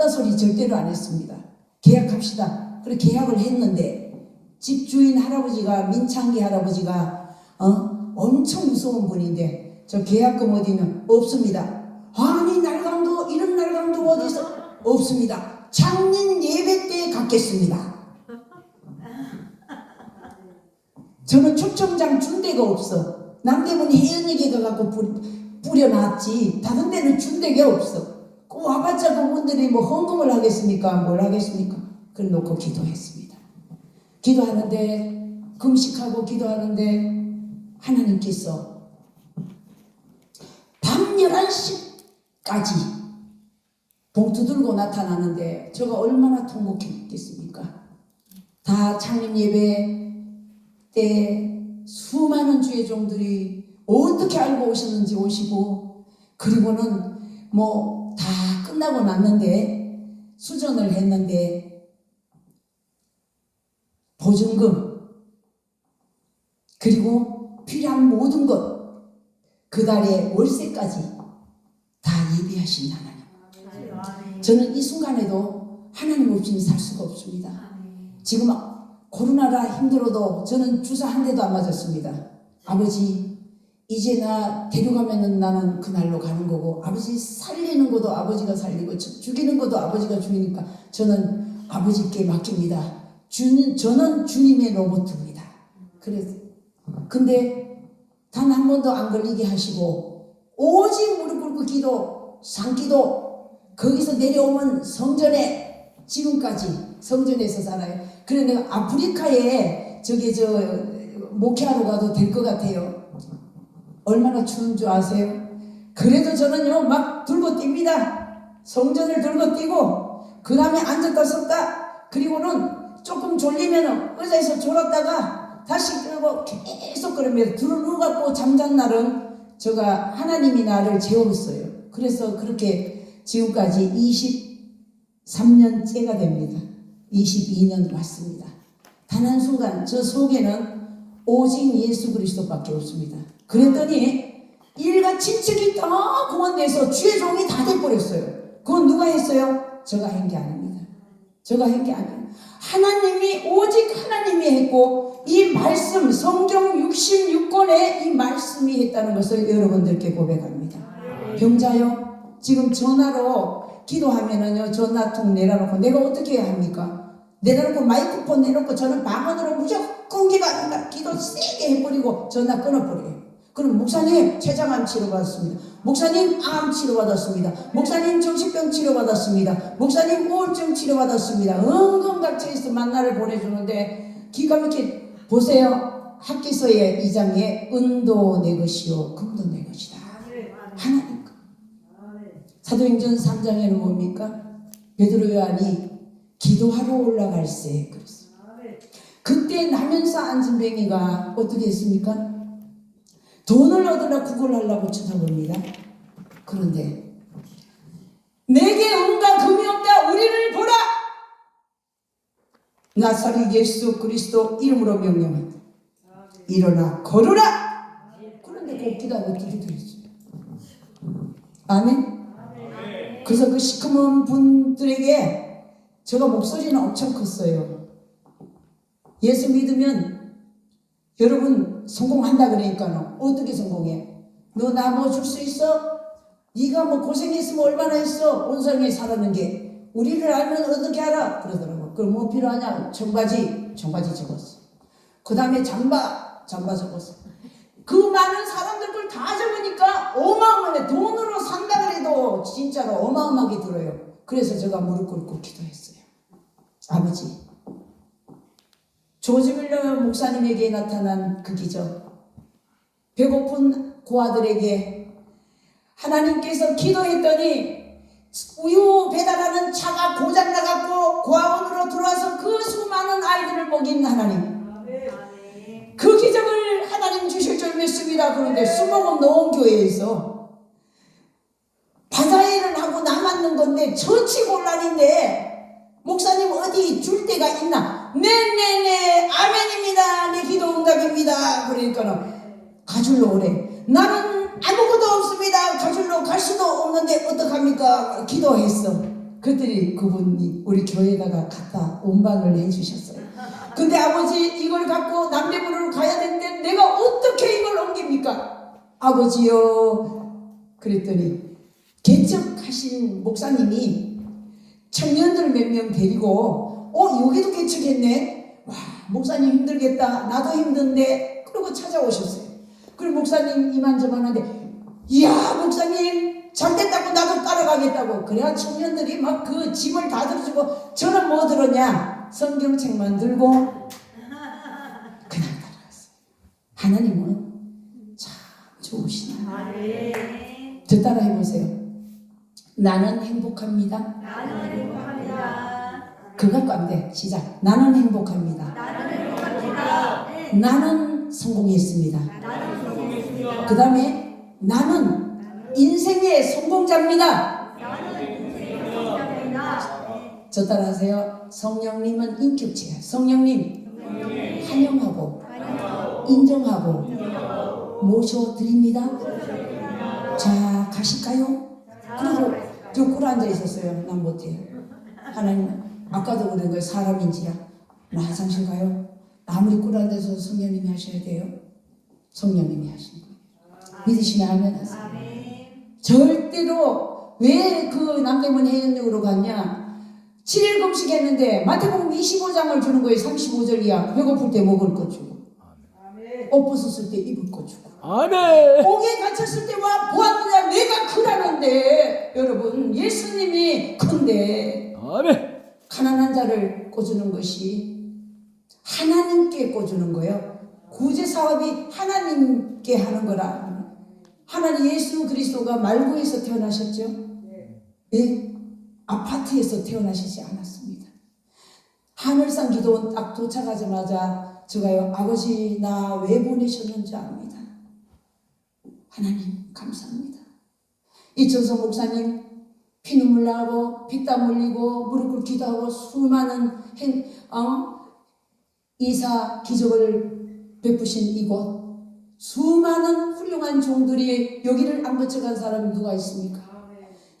없다 소리 절대로 안 했습니다. 계약합시다. 그래 계약을 했는데 집주인 할아버지가 민창기 할아버지가 엄청 무서운 분인데 저 계약금 어디는 없습니다. 아니 날강도 이런 날강도 어디서 없습니다. 장님 예배 때 갖겠습니다. 저는 초청장 준 데가 없어. 남대문 혜연이가 갖고 뿌려놨지 다른 데는 준 데가 없어. 그 와봤자 그분들이 뭐 헌금을 하겠습니까? 뭘 하겠습니까? 그래 놓고 기도했습니다. 기도하는데 금식하고 기도하는데 하나님께서 밤 11시까지 봉투 들고 나타나는데 제가 얼마나 통곡했겠습니까? 다 창립 예배 때 수많은 주의 종들이 어떻게 알고 오셨는지 오시고 그리고는 뭐 다 끝나고 났는데 수전을 했는데 보증금 그리고 필요한 모든 것 그 달에 월세까지 다 예비하신 하나님. 저는 이 순간에도 하나님 없이는 살 수가 없습니다. 지금 코로나라 힘들어도 저는 주사 한 대도 안 맞았습니다. 아버지 이제 나 데려가면은 나는 그날로 가는 거고 아버지 살리는 것도 아버지가 살리고 죽이는 것도 아버지가 죽이니까 저는 아버지께 맡깁니다. 저는 주님의 로봇입니다. 그래서 근데 단 한 번도 안 걸리게 하시고 오직 무릎 꿇고 기도 산기도 거기서 내려오면 성전에 지금까지 성전에서 살아요. 그래 내가 아프리카에 목회하러 가도 될 것 같아요. 얼마나 추운 줄 아세요? 그래도 저는요 막 들고 뜁니다. 성전을 들고 뛰고 그 다음에 앉았다 섰다 그리고는 조금 졸리면 의자에서 졸았다가 다시 끌고 계속 그러면 누워갖고 잠잔 날은 제가 하나님이 나를 재웠어요. 그래서 그렇게 지금까지 23년째가 됩니다. 22년 왔습니다. 단 한순간 저 속에는 오직 예수 그리스도밖에 없습니다. 그랬더니 일가 친척이 다 공원내서 주의 종이 다 돼버렸어요. 그건 누가 했어요? 제가 한 게 아닙니다. 제가 한 게 아니에요. 하나님이 오직 하나님이 했고 이 말씀 성경 66권에 이 말씀이 했다는 것을 여러분들께 고백합니다. 병자요 지금 전화로 기도하면은요 전화통 내려놓고 내가 어떻게 해야 합니까? 내려놓고 마이크폰 내놓고 저는 방언으로 무조건 기도 세게 해버리고 전화 끊어버려요. 그럼 목사님 췌장암 치료받았습니다. 목사님 암 치료받았습니다. 목사님 정신병 치료받았습니다. 목사님 우울증 치료받았습니다. 은근각처에서 만나를 보내주는데 기가 막히게 보세요. 학기서의 2장에 은도 내 것이요 금도 내 것이다. 하나님 사도행전 3장에는 뭡니까? 베드로 요한이 기도하러 올라갈세 그랬어요. 그때 나면서 앉은 뱅이가 어떻게 했습니까? 돈을 얻으려 구걸하려고 쳐다봅니다. 그런데 내게 은과 금이 없다 우리를 보라 나사렛 예수 그리스도 이름으로 명령한다. 일어나 걸으라. 그런데 걷기가 어떻게 되었어요? 아멘. 그래서 그 시커먼 분들에게 제가 목소리는 엄청 컸어요. 예수 믿으면 여러분 성공한다 그러니까 어떻게 성공해? 너 나 뭐 줄 수 있어? 네가 뭐 고생했으면 얼마나 했어? 온 세상에 살았는 게 우리를 알면 어떻게 알아? 그러더라고. 그럼 뭐 필요하냐? 청바지 적었어. 그 다음에 잠바 적었어. 그 많은 사람들 걸 다 적으니까 어마어마해. 돈으로 산다 그래도 진짜로 어마어마하게 들어요. 그래서 제가 무릎 꿇고 기도했어요. 아버지 조지 밀러 목사님에게 나타난 그 기적 배고픈 고아들에게 하나님께서 기도했더니 우유 배달하는 차가 고장나갖고 고아원으로 들어와서 그 수많은 아이들을 먹인 하나님 그 기적을 하나님 주실 줄 믿습니다. 그런데 수목원 노원교회에서 바다일을 하고 남았는 건데 처치곤란인데 목사님 어디 줄 데가 있나? 네네네 아멘입니다. 내 기도 응답입니다. 그러니까는 가줄로 오래. 나는 아무것도 없습니다. 가줄로 갈 수도 없는데 어떡합니까? 기도했어. 그들이 그분이 우리 교회에다가 갖다 운반을 해주셨어요. 근데 아버지 이걸 갖고 남대문으로 가야 되는데 내가 어떻게 이걸 옮깁니까? 아버지요. 그랬더니 개척하신 목사님이 청년들 몇 명 데리고 여기도 개척했네. 와 목사님 힘들겠다. 나도 힘든데. 그러고 찾아오셨어요. 그리고 목사님 이만저만 하는데 이야 목사님 잘됐다고 나도 따라가겠다고. 그래야 청년들이 막 그 짐을 다 들어주고 저는 뭐 들었냐? 성경책만 들고 그냥 따라갔어요. 하나님은 참 좋으시다. 저 따라 해보세요. 나는 행복합니다. 나는 행복합니다. 그거 갖고 안 돼. 시작. 나는 행복합니다. 나는 행복합니다. 나는 성공했습니다. 나는 성공했습니다. 그 다음에 나는 인생의 성공자입니다. 나는 인생의 성공자입니다. 저 따라 하세요. 성령님은 인격체야. 성령님 환영하고 인정하고 모셔드립니다. 자 가실까요? 그리고 저 꿇어 앉아 있었어요. 난 못해요. 하나님 아까도 그런 거예요. 사람인지야. 나 화장실 가요. 아무리 꿇어 앉아서 성령님이 하셔야 돼요. 성령님이 하시는 거예요. 믿으시면 아멘 하세요. 절대로 왜 그 남대문 해운역으로 갔냐? 7일 금식했는데 마태복음 25장을 주는 거예요. 35절 이하. 배고플 때 먹을 것 주고 옷 벗었을 때 입을 것 주고 아멘. 옥에 갇혔을 때 와 보았느냐 내가 크다는데. 여러분 예수님이 큰데 아멘. 가난한 자를 꿔주는 것이 하나님께 꿔주는 거예요. 구제 사업이 하나님께 하는 거라. 하나님 예수 그리스도가 말구에서 태어나셨죠? 예? 아파트에서 태어나시지 않았습니다. 하늘산 기도원 딱 도착하자마자 제가요 아버지 나 왜 보내셨는지 압니다. 하나님 감사합니다. 이천성 목사님 피눈물 나고 피땀 흘리고 무릎 꿇고 기도하고 수많은 이사 기적을 베푸신 이곳 수많은 훌륭한 종들이 여기를 안 거쳐간 사람이 누가 있습니까?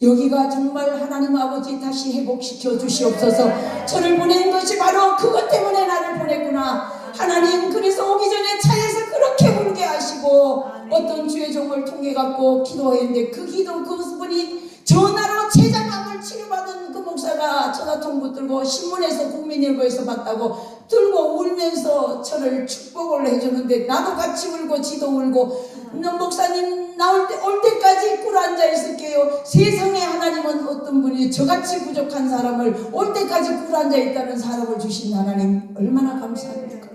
여기가 정말 하나님 아버지 다시 회복시켜 주시옵소서. 저를 보낸 것이 바로 그것 때문에 나를 보냈구나. 하나님 그래서 오기 전에 차에서 그렇게 울게 하시고 어떤 주의 종을 통해 갖고 기도했는데 그 기도 그분이 전화로 췌장암을 치료받은 그 목사가 전화통 붙들고 신문에서 국민일보에서 봤다고 들고 울면서 저를 축복을 해주는데 나도 같이 울고 지도 울고 너 목사님 올 때까지 꿇어 앉아 있을게요. 세상에 하나님은 어떤 분이 저같이 부족한 사람을 올 때까지 꿇어 앉아 있다는 사람을 주신 하나님 얼마나 감사합니까?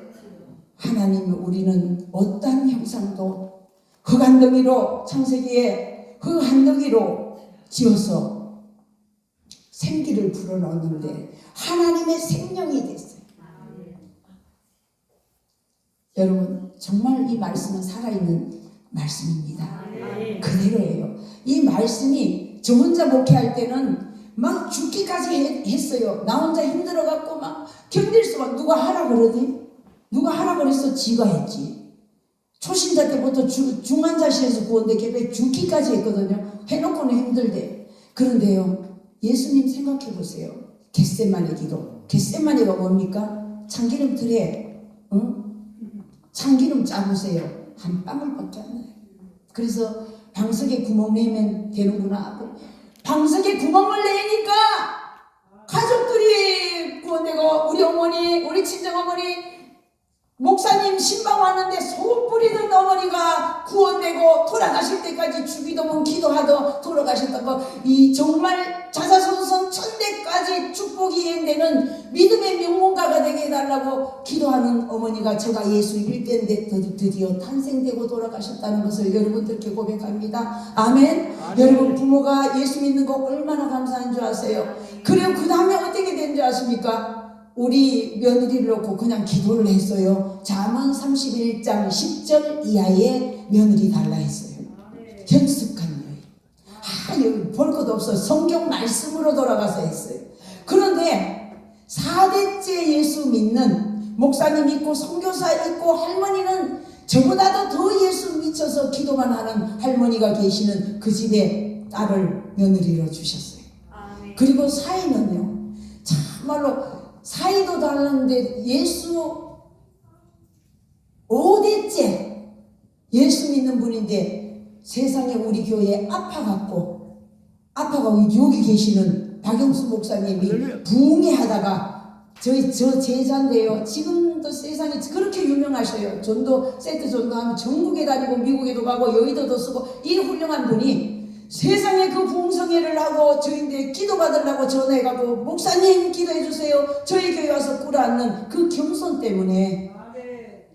하나님 우리는 어떠한 형상도 흙한덩이로 창세기에 흙한덩이로 지어서 생기를 불어넣었는데 하나님의 생명이 됐어요. 여러분 정말 이 말씀은 살아있는 말씀입니다. 그대로예요. 이 말씀이 저 혼자 목회할 때는 막 죽기까지 했어요. 나 혼자 힘들어갖고 막 견딜 수가 누가 하라 그러니? 누가 하라 그랬어? 지가 했지. 초신자 때부터 중환자실에서 구원대 개배 죽기까지 했거든요. 해놓고는 힘들대. 그런데요 예수님 생각해 보세요. 겟세마네 기도. 겟세마네가 뭡니까? 참기름 틀에 참기름 짜보세요. 한 방울밖에 안 나요. 그래서 방석에 구멍 내면 되는구나. 방석에 구멍을 내니까 가족들이 구원되고 우리 어머니 우리 친정어머니 목사님 신방 왔는데 소금 뿌리던 어머니가 구원되고 돌아가실 때까지 주기도문 기도하다 돌아가셨다고 이 정말 자자손손 천대까지 축복이 이행되는 믿음의 명문가가 되게 해달라고 기도하는 어머니가 제가 예수 일대인데 드디어 탄생되고 돌아가셨다는 것을 여러분들께 고백합니다. 아멘. 여러분 부모가 예수 믿는 거 얼마나 감사한 줄 아세요? 그리고 그 다음에 어떻게 된 줄 아십니까? 우리 며느리를 놓고 그냥 기도를 했어요. 잠언 31장 10절 이하의 며느리 달라 했어요. 현숙한 여인. 여기 볼 것도 없어. 성경 말씀으로 돌아가서 했어요. 그런데 4대째 예수 믿는 목사님 있고 선교사 있고 할머니는 저보다도 더 예수 미쳐서 기도만 하는 할머니가 계시는 그 집에 딸을 며느리로 주셨어요. 그리고 사이는요, 참말로 사이도 다른데 예수 5대째 예수 믿는 분인데 세상에 우리 교회에 아파갖고 여기 계시는 박영수 목사님이 부흥회하다가 저 제자인데요. 지금도 세상에 그렇게 유명하셔요. 전도 세트 전도하면 전국에 다니고 미국에도 가고 여의도도 쓰고 이 훌륭한 분이 세상에 그 부흥성회를 하고 저희인데 기도받으려고 전화해가고 목사님 기도해 주세요. 저희 교회 와서 꿇어앉는 그 겸손 때문에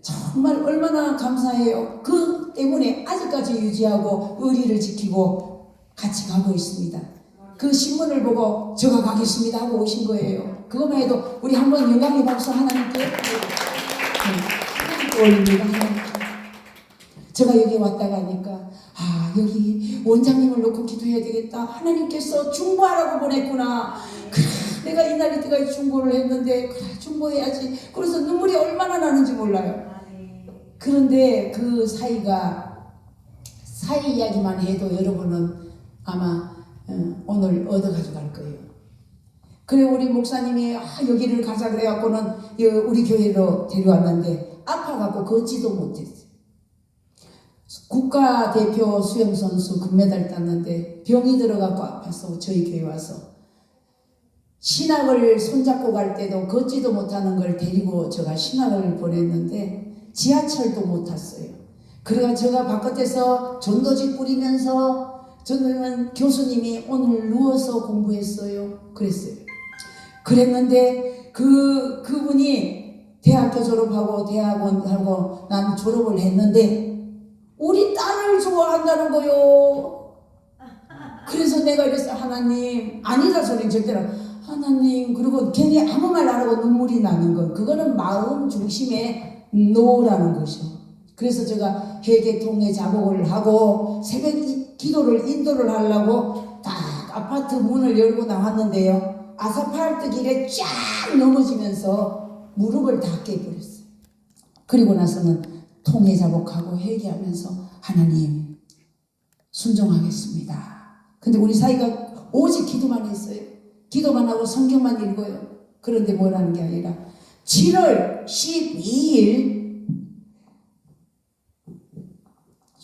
정말 얼마나 감사해요. 그 때문에 아직까지 유지하고 의리를 지키고 같이 가고 있습니다. 그 신문을 보고 제가 가겠습니다 하고 오신 거예요. 그것만 해도 우리 한번 영광의 박수 하나님께 올립니다. 제가 여기 왔다 가니까 여기 원장님을 놓고 기도해야 되겠다. 하나님께서 중보하라고 보냈구나. 그래, 내가 이날 이때까지 중보를 했는데 그래, 중보해야지. 그래서 눈물이 얼마나 나는지 몰라요. 그런데 그 사이 이야기만 해도 여러분은 아마 오늘 얻어 가져갈 거예요. 그래, 우리 목사님이 여기를 가자 그래갖고는 우리 교회로 데려왔는데 아파갖고 걷지도 못했어요. 국가대표 수영선수 금메달 땄는데 병이 들어갖고 아파서 저희 교회 와서 신학을 손잡고 갈 때도 걷지도 못하는 걸 데리고 제가 신학을 보냈는데 지하철도 못 탔어요. 그래가 제가 바깥에서 전도지 뿌리면서 저는 교수님이 오늘 누워서 공부했어요. 그랬는데 그분이 대학교 졸업하고 대학원하고 난 졸업을 했는데 우리 딸을 좋아한다는 거요. 그래서 내가 이랬어요. 하나님, 아니다 소리는 절대로. 하나님, 그리고 괜히 아무 말 안 하고 눈물이 나는 거. 그거는 마음 중심에 노라는 것이요. 그래서 제가 회개통회 작업을 하고 새벽 기도를 인도를 하려고 딱 아파트 문을 열고 나왔는데요. 아스팔트 길에 쫙 넘어지면서 무릎을 다 깨버렸어요. 그리고 나서는 통회 작업하고 회개하면서 하나님 순종하겠습니다. 근데 우리 사이가 오직 기도만 했어요. 기도만 하고 성경만 읽어요. 그런데 뭐라는 게 아니라 7월 12일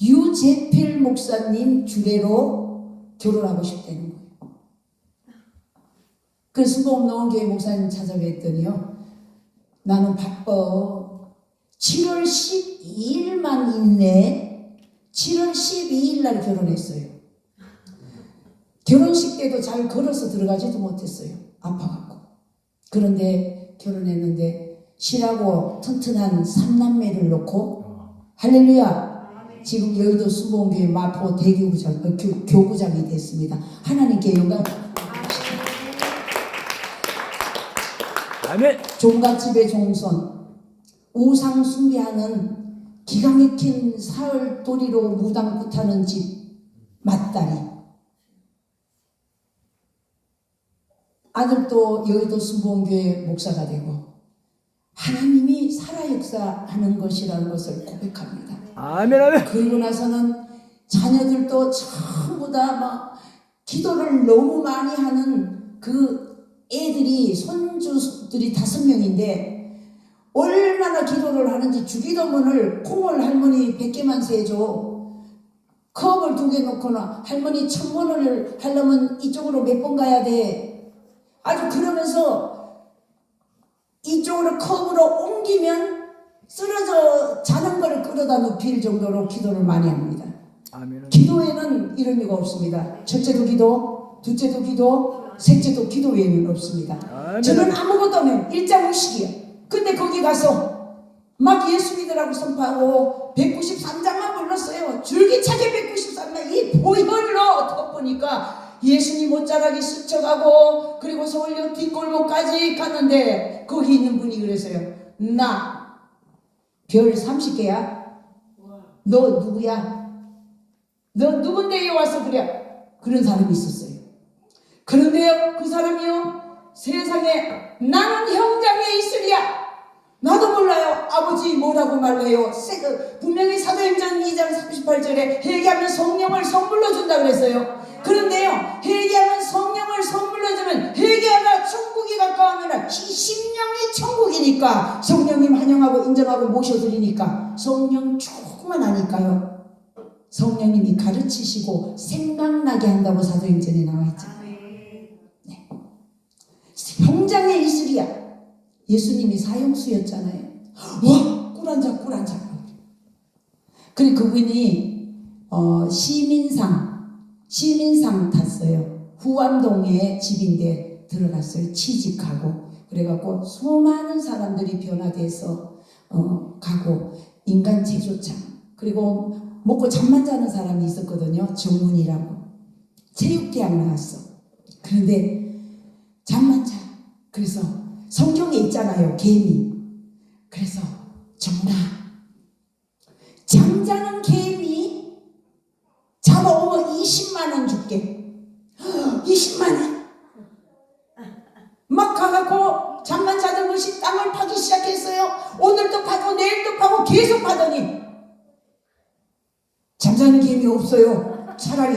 유재필 목사님 주례로 결혼하고 싶다는 거예요. 그래서 순복음농원교회 목사님 찾아뵀더니요. 나는 바빠. 7월 12일만 있네. 7월 12일 날 결혼했어요. 결혼식 때도 잘 걸어서 들어가지도 못했어요. 아파갖고. 그런데 결혼했는데 실하고 튼튼한 3남매를 놓고 할렐루야. 지금 여의도 수봉교회 마포 교구장이 됐습니다. 하나님께 영광. 아멘. 종갓집의 종손, 우상 숭배하는 기가 막힌 사흘도리로 무당부 타는 집 맏딸이, 아들도 여의도 순복음교회 목사가 되고 하나님이 살아 역사하는 것이라는 것을 고백합니다. 아멘, 아멘. 그리고 나서는 자녀들도 전부 다 막 기도를 너무 많이 하는 그 애들이 손주들이 5명인데 얼마나 기도를 하는지 주기도문을 콩을 할머니 100개만 세줘. 컵을 2개 놓거나 할머니 1000번을 하려면 이쪽으로 몇 번 가야 돼. 아주 그러면서 이쪽으로 컵으로 옮기면 쓰러져 자는 걸 끌어다 눕힐 정도로 기도를 많이 합니다. 아멘. 기도에는 이런 이유가 없습니다. 첫째도 기도, 둘째도 기도, 셋째도 기도 외에는 없습니다. 아멘. 저는 아무것도 없는 일자무식이에요. 근데 거기 가서 막 예수 믿으라고 선포하고 193장만 불렀어요. 줄기차게 193장 이 보혈로 덮으니까 예수님 옷자락이 스쳐가고 그리고 서울역 뒷골목까지 갔는데 거기 있는 분이 그랬어요. 나 별 30개야? 너 누구야? 너 누군데요? 와서 그래. 그런 사람이 있었어요. 그런데요, 그 사람이요, 세상에 나는 형장에 있으리야. 나도 몰라요. 아버지 뭐라고 말해요. 분명히 사도행전 2장 38절에 회개하면 성령을 선물로 준다 그랬어요. 그런데요, 회개하면 성령을 선물로 주면 회개하다 천국이 가까우면 심령이 천국이니까 성령님 환영하고 인정하고 모셔드리니까 성령 충만하니까요. 성령님이 가르치시고 생각나게 한다고 사도행전에 나와 있잖아요. 네. 병장의 이슬이야. 예수님이 사형수였잖아요. 와, 꿀 한 잔, 꿀 한 잔. 그리고 그분이 시민상 탔어요. 후암동에 집인데 들어갔어요. 취직하고. 그래갖고 수많은 사람들이 변화돼서 가고 인간 제조차. 그리고 먹고 잠만 자는 사람이 있었거든요. 정문이라고. 체육대학 나왔어. 그런데 잠만 자. 그래서 성경에 있잖아요. 개미. 그래서 정말 잠자는 개미 잡아오면 20만 원 줄게. 20만 원. 막 가갖고 잠만 자던 것이 땅을 파기 시작했어요. 오늘도 파고 내일도 파고 계속 파더니 잠자는 개미 없어요. 차라리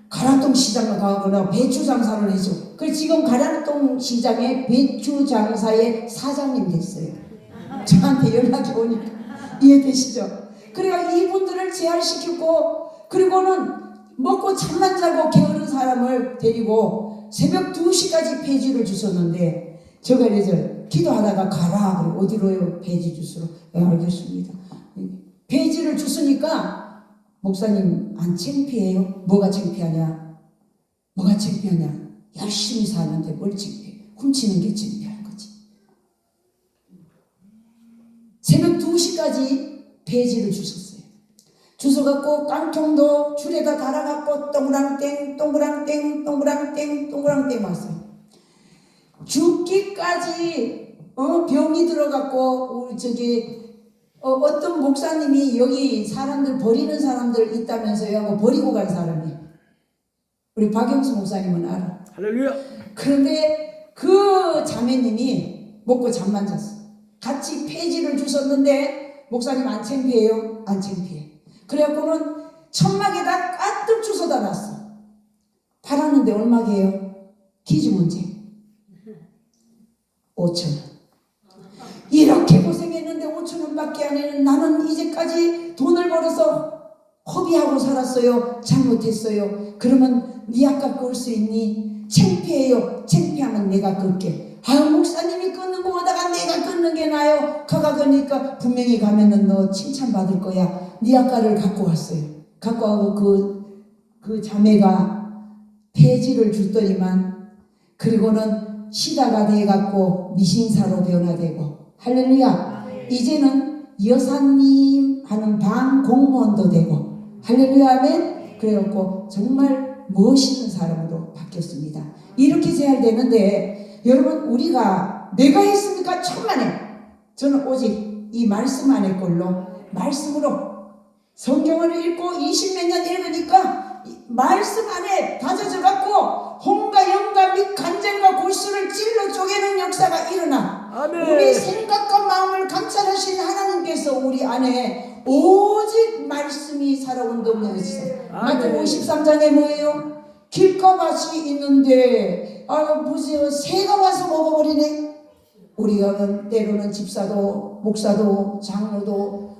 가락동 시장을 가거나 배추 장사를 해줘. 그래서 지금 가락동 시장에 배추 장사의 사장님 됐어요. 저한테 연락이 오니까. 이해되시죠? 그래가 이분들을 재활시키고, 그리고는 먹고 잠만 자고 게으른 사람을 데리고 새벽 2시까지 폐지를 주셨는데, 제가 이제 기도하다가 가라. 그래. 어디로요? 폐지 주스로. 네, 알겠습니다. 폐지를 주시니까 목사님 안 창피해요? 뭐가 창피하냐? 뭐가 창피하냐? 열심히 사는데 뭘 창피해? 훔치는 게 창피한 거지. 새벽 2시까지 폐지를 주셨어요. 주워갖고 깡통도 줄에다 달아갖고 동그랑땡 동그랑땡 동그랑땡 동그랑땡 왔어요. 죽기까지 병이 들어갖고 우리 저기 어떤 목사님이 여기 사람들 버리는 사람들 있다면서요 하고 버리고 간 사람이 우리 박영수 목사님은 알아. 할렐루야. 그런데 그 자매님이 먹고 잠만 잤어. 같이 폐지를 주셨는데 목사님 안 창피해요? 안 창피해. 그래갖고는 천막에다 가득 주워다 놨어. 팔았는데 얼마게요? 퀴즈 문제 5,000원. 이렇게 고생했는데 5,000원밖에 안 했는 나는 이제까지 돈을 벌어서 허비하고 살았어요. 잘못했어요. 그러면 네 아까 끌 수 있니? 창피해요. 창피하면 내가 끌게. 아유 목사님이 끊는 거보다가 내가 끊는 게 나아요. 가가 그러니까 분명히 가면은 너 칭찬받을 거야. 네 아까를 갖고 왔어요. 갖고 와고 그 자매가 폐지를 줬더니만 그리고는 시다가 돼갖고 미신사로 변화되고 할렐루야. 이제는 여사님 하는 방 공무원도 되고 할렐루야 아멘. 그래갖고 정말 멋있는 사람으로 바뀌었습니다. 이렇게 재활되는데 여러분 우리가 내가 했습니까? 천만에. 저는 오직 이 말씀 안의 걸로 말씀으로 성경을 읽고 20몇 년 읽으니까 말씀 안에 다져져 갖고 혼과 영과 및 간절과 골수를 찔러 쪼개는 역사가 일어나. 아멘. 우리 생각과 마음을 감찰하신 하나님께서 우리 안에 오직 말씀이 살아온다는 것이죠. 마태복음 13장에 뭐예요? 길가밭이 있는데 보세요. 새가 와서 먹어버리네. 우리가 때로는 집사도 목사도 장로도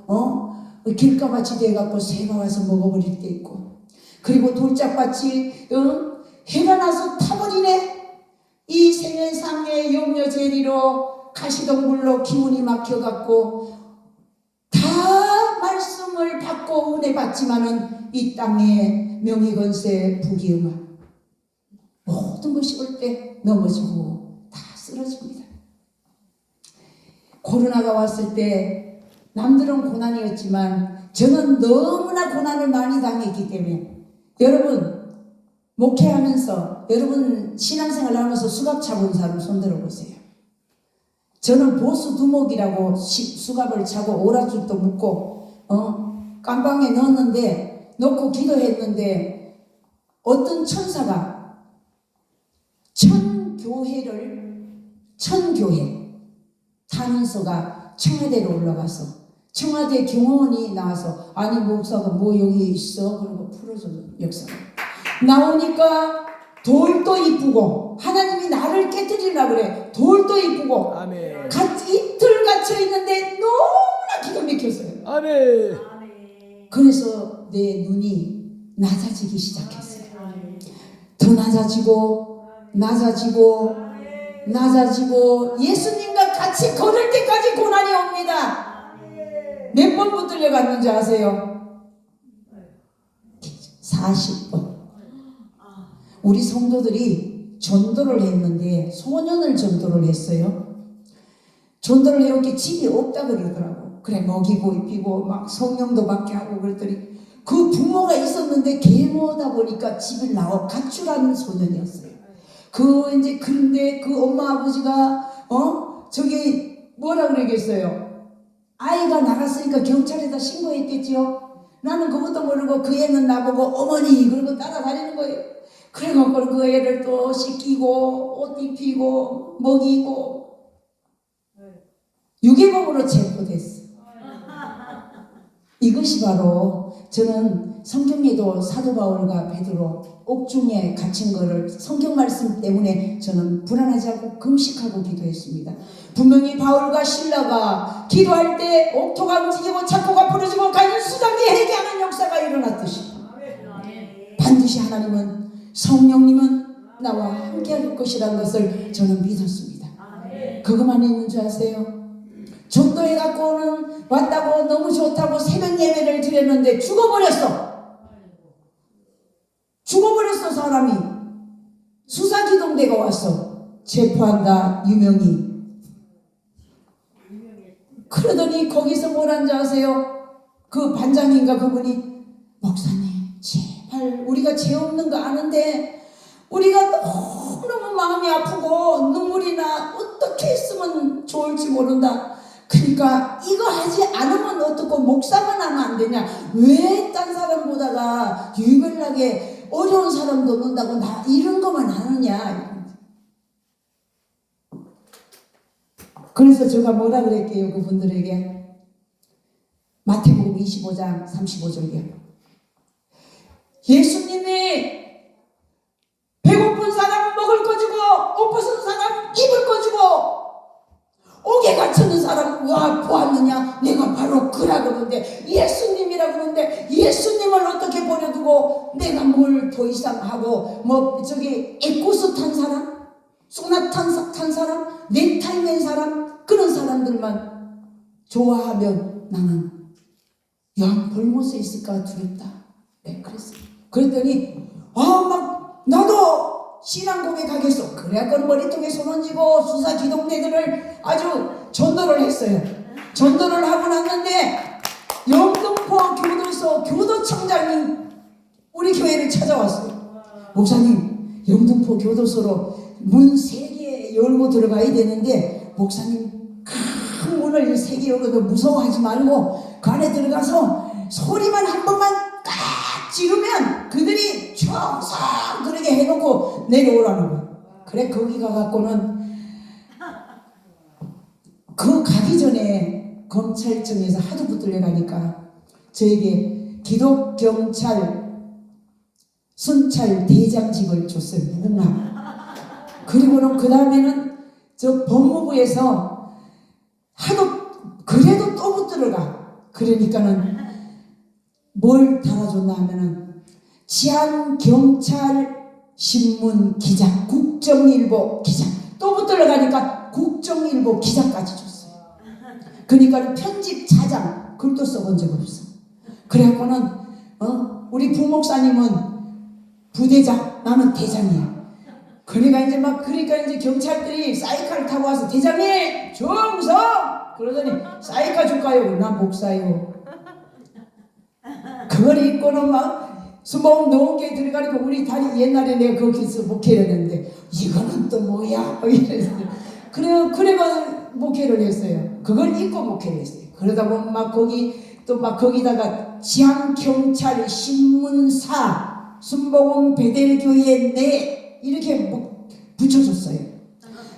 길가밭이 돼갖고 새가 와서 먹어버릴 때 있고, 그리고 돌짝밭이 해가 나서 타버리네. 이 생애상의 염려제리로 가시덤불로 기운이 막혀갖고 다 말씀을 받고 은혜 받지만은 이 땅에 명예건세 부귀영화 모든 것이 올 때 넘어지고 다 쓰러집니다. 코로나가 왔을 때 남들은 고난이었지만 저는 너무나 고난을 많이 당했기 때문에 여러분 목회하면서 여러분 신앙생활 하면서 수갑 차본 사람 손들어 보세요. 저는 보수 두목이라고 수갑을 차고 오라줄도 묶고 깜방에 넣었는데 넣고 기도했는데 어떤 천사가 천교회 타는서가 청와대로 올라가서 청와대 경호원이 나와서 아니 목사가 뭐 여기 있어? 그런 거 풀어줘 역사가 나오니까 돌도 이쁘고 하나님이 나를 깨뜨리려고 그래. 돌도 이쁘고 아멘. 이틀 갇혀 있는데 너무나 기가 막혔어요. 아멘. 그래서 내 눈이 낮아지기 시작했어요. 더 낮아지고 예수님과 같이 걸을 때까지 고난이 옵니다. 몇 번 붙들려 갔는지 아세요? 40번. 우리 성도들이 전도를 했는데 소년을 전도를 했어요. 전도를 해오기 집이 없다 그러더라고. 그래 먹이고 입히고 막 성령도 받게 하고 그랬더니 그 부모가 있었는데 계모다 보니까 집을 가출한 소년이었어요. 그런데 그 엄마 아버지가 저기 뭐라 그러겠어요. 아이가 나갔으니까 경찰에다 신고했겠지요. 나는 그것도 모르고 그 애는 나보고 어머니 그러고 따라다니는 거예요. 그래갖고 그 애를 또 씻기고 옷 입히고 먹이고 유괴범으로 체포됐어. 이것이 바로 저는 성경에도 사도 바울과 베드로 옥중에 갇힌 거를 성경 말씀 때문에 저는 불안하지 않고 금식하고 기도했습니다. 분명히 바울과 실라가 기도할 때 옥토가 움직이고 창고가 부러지고 가는 수장이 회개하는 역사가 일어났듯이 반드시 하나님은 성령님은 나와 함께할 것이라는 것을 저는 믿었습니다. 그것만 있는 줄 아세요? 전도해갖고는 왔다고 너무 좋다고 새벽 예배를 드렸는데 죽어버렸어 사람이. 수사기동대가 왔어. 체포한다 유명히. 그러더니 거기서 뭐라는지 아세요? 그 반장인가 그분이 목사님 제발 우리가 죄 없는 거 아는데 우리가 너무너무 마음이 아프고 눈물이 나 어떻게 했으면 좋을지 모른다. 그러니까 이거 하지 않으면 어떻고 목사만 하면 안 되냐. 왜 딴 사람 보다가 유별나게 어려운 사람 돕는다고 나 이런 것만 하느냐. 그래서 제가 뭐라 그랬게요 그분들에게. 마태복음 25장 35절이요. 예수님이 배고픈 사람은 먹을 거 주고 옷 벗은 사람은 입을 거 주고 옥에 갇혀있는 사람 와 보았느냐? 내가 바로 그라 그러는데 예수님이라 그러는데 예수님을 어떻게 버려두고 내가 뭘 더 이상 하고 뭐 저기 에코스 탄 사람? 소나탄 탄 사람? 넥타이 맨 사람? 그런 사람들만 좋아하면 나는 야 볼못에 있을까 두렵다. 네 그랬어요. 그랬더니 막 나도 신앙 고백하겠어. 그래갖고 머리통에 손 얹고 수사 기동대들을 아주 전도를 했어요. 전도를 하고 났는데 영등포 교도소 교도청장이 우리 교회를 찾아왔어요. 목사님 영등포 교도소로 문 3개 열고 들어가야 되는데 목사님 큰 문을 3개 열고도 무서워하지 말고 그 안에 들어가서 소리만 한 번만 깍 지르면 그들이 청성 그러게 해놓고 내려오라는 거예요. 그래 거기 가갖고는 그 가기 전에 검찰청에서 하도 붙들려 가니까 저에게 기독경찰 순찰 대장직을 줬어요. 무궁화. 그리고는 그 다음에는 저 법무부에서 하도 그래도 또 붙들어가. 그러니까는 뭘 달아줬나 하면은 치안경찰 신문 기자, 국정일보 기자, 또 붙들러 가니까 국정일보 기자까지 줬어요. 그러니까 편집 차장 글도 써본 적 없어. 그래갖고는 우리 부목사님은 부대장, 나는 대장이야. 그러니까 이제 경찰들이 사이카를 타고 와서 대장님 충성 그러더니 사이카 줄까요? 나 목사요. 그걸 입고는 막 수목 넣은 게 들어가니까 우리 다리 옛날에 내가 거기서 목회를 했는데 이거는 또 뭐야? 이래서 그래가 목회를 했어요. 그걸 입고 목회를 했어요. 그러다 보면 막 거기다가 지향경찰 신문사 순복음 베델교회 내 이렇게 붙여줬어요.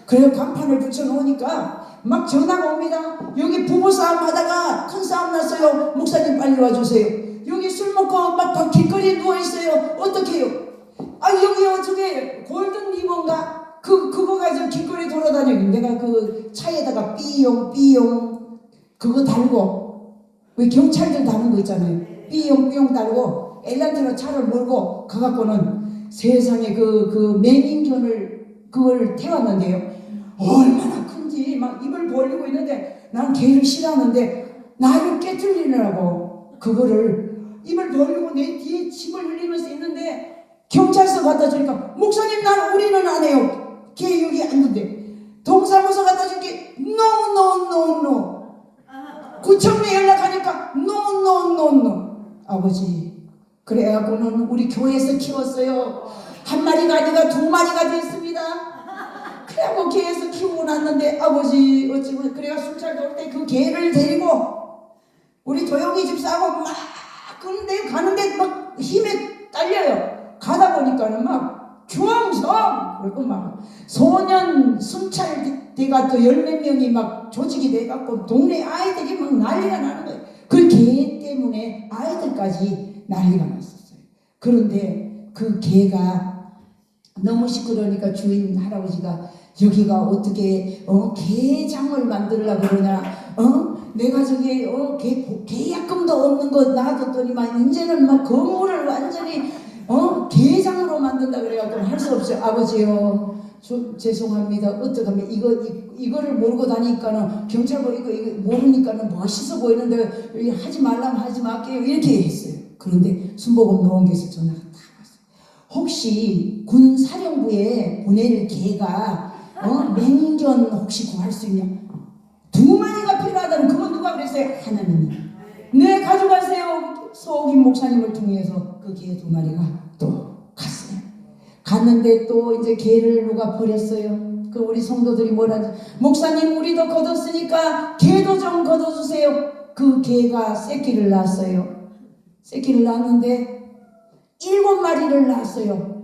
그래서 간판을 붙여놓으니까 막 전화가 옵니다. 여기 부부싸움 하다가 큰 싸움 났어요. 목사님 빨리 와주세요. 여기 술 먹고 막 길거리에 누워있어요. 어떻게 해요? 여기 저게 골든 리본가 그거 가지고 길거리 돌아다니고 내가 그 차에다가 삐용 그거 달고 왜 경찰들 다는 거 있잖아요. 삐용 달고 엘란트로 차를 몰고 가갖고는 세상에 그 맹인견을 그걸 태웠는데요. 얼마나 큰지 막 입을 벌리고 있는데 난 개를 싫어하는데 나를 깨트리느라고 그거를 입을 벌리고 내 뒤에 침을 흘리면서 있는데 경찰서 갖다 주니까 목사님 난 우리는 안 해요. 걔 여기 앉는데 동사무소 갖다 줄게 no. 구청에 연락하니까 no. 아버지 그래갖고는 우리 교회에서 키웠어요. 한 마리가 아니라 두 마리가 됐습니다. 그래갖고 개에서 키우고 났는데 아버지 어찌면 그래가 술잘 돌 때 그 개를 데리고 우리 도영이 집사하고 막 그런데 가는데 막 힘에 딸려요. 가다 보니까는 막 주황성 그리고 막 소년 순찰 대가 또 10몇 명이 막 조직이 돼갖고 동네 아이들이 막 난리가 나는 거예요. 그 개 때문에 아이들까지 난리가 났었어요. 그런데 그 개가 너무 시끄러우니까 주인 할아버지가 여기가 어떻게 개장을 만들려고 그러냐 내가 저기 계약금도 없는 거 놔뒀더니만 이제는 막 건물을 완전히 개장으로 만든다 그래갖고 할 수 없어요. 아버지요 죄송합니다. 어떡하면 이거를 몰고 다니니까는 경찰 보니까 이거 모르니까는 멋있어 보이는데 하지 말라면 하지 말게요 이렇게 했어요. 그런데 순복음 노원교에서 전화가 다 왔어요. 혹시 군 사령부에 보낼 개가 맹견 혹시 구할 수 있냐? 2마리가 필요하다는 그건 누가 그랬어요? 하나님이. 네 가져가세요. 소옥임 목사님을 통해서 그 개 2마리가 또 갔어요. 갔는데 또 이제 개를 누가 버렸어요. 그 우리 성도들이 뭐라지? 목사님 우리도 거뒀으니까 개도 좀 거둬주세요. 그 개가 새끼를 낳았어요. 새끼를 낳았는데 7마리를 낳았어요.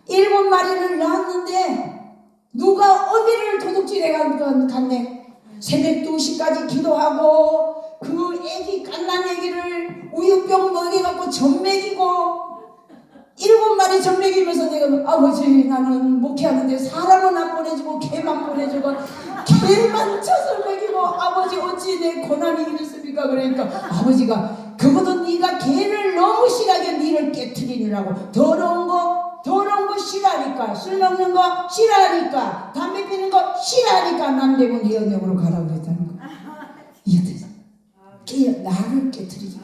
7마리를 낳았는데 누가 어미를 도둑질해 갔네. 새벽 2시까지 기도하고 그 애기 갓난 애기를 우유병 먹여갖고 젖 먹이고 7마리 젖 먹이면서 내가 아버지 나는 목회하는데 사람은 안 보내주고 개만 보내주고 개만 젖을 먹이고 아버지 어찌 내 고난이 이랬습니까? 그러니까 아버지가 그것도 네가 개를 너무 싫어하게 니를 깨트리느라고 더러운 거 싫어하니까 술 먹는 거 싫어하니까 담배 피는 거 싫어하니까 남대문 해운역으로 가라고 그랬다는 거. 이해되죠? 나를 깨트리지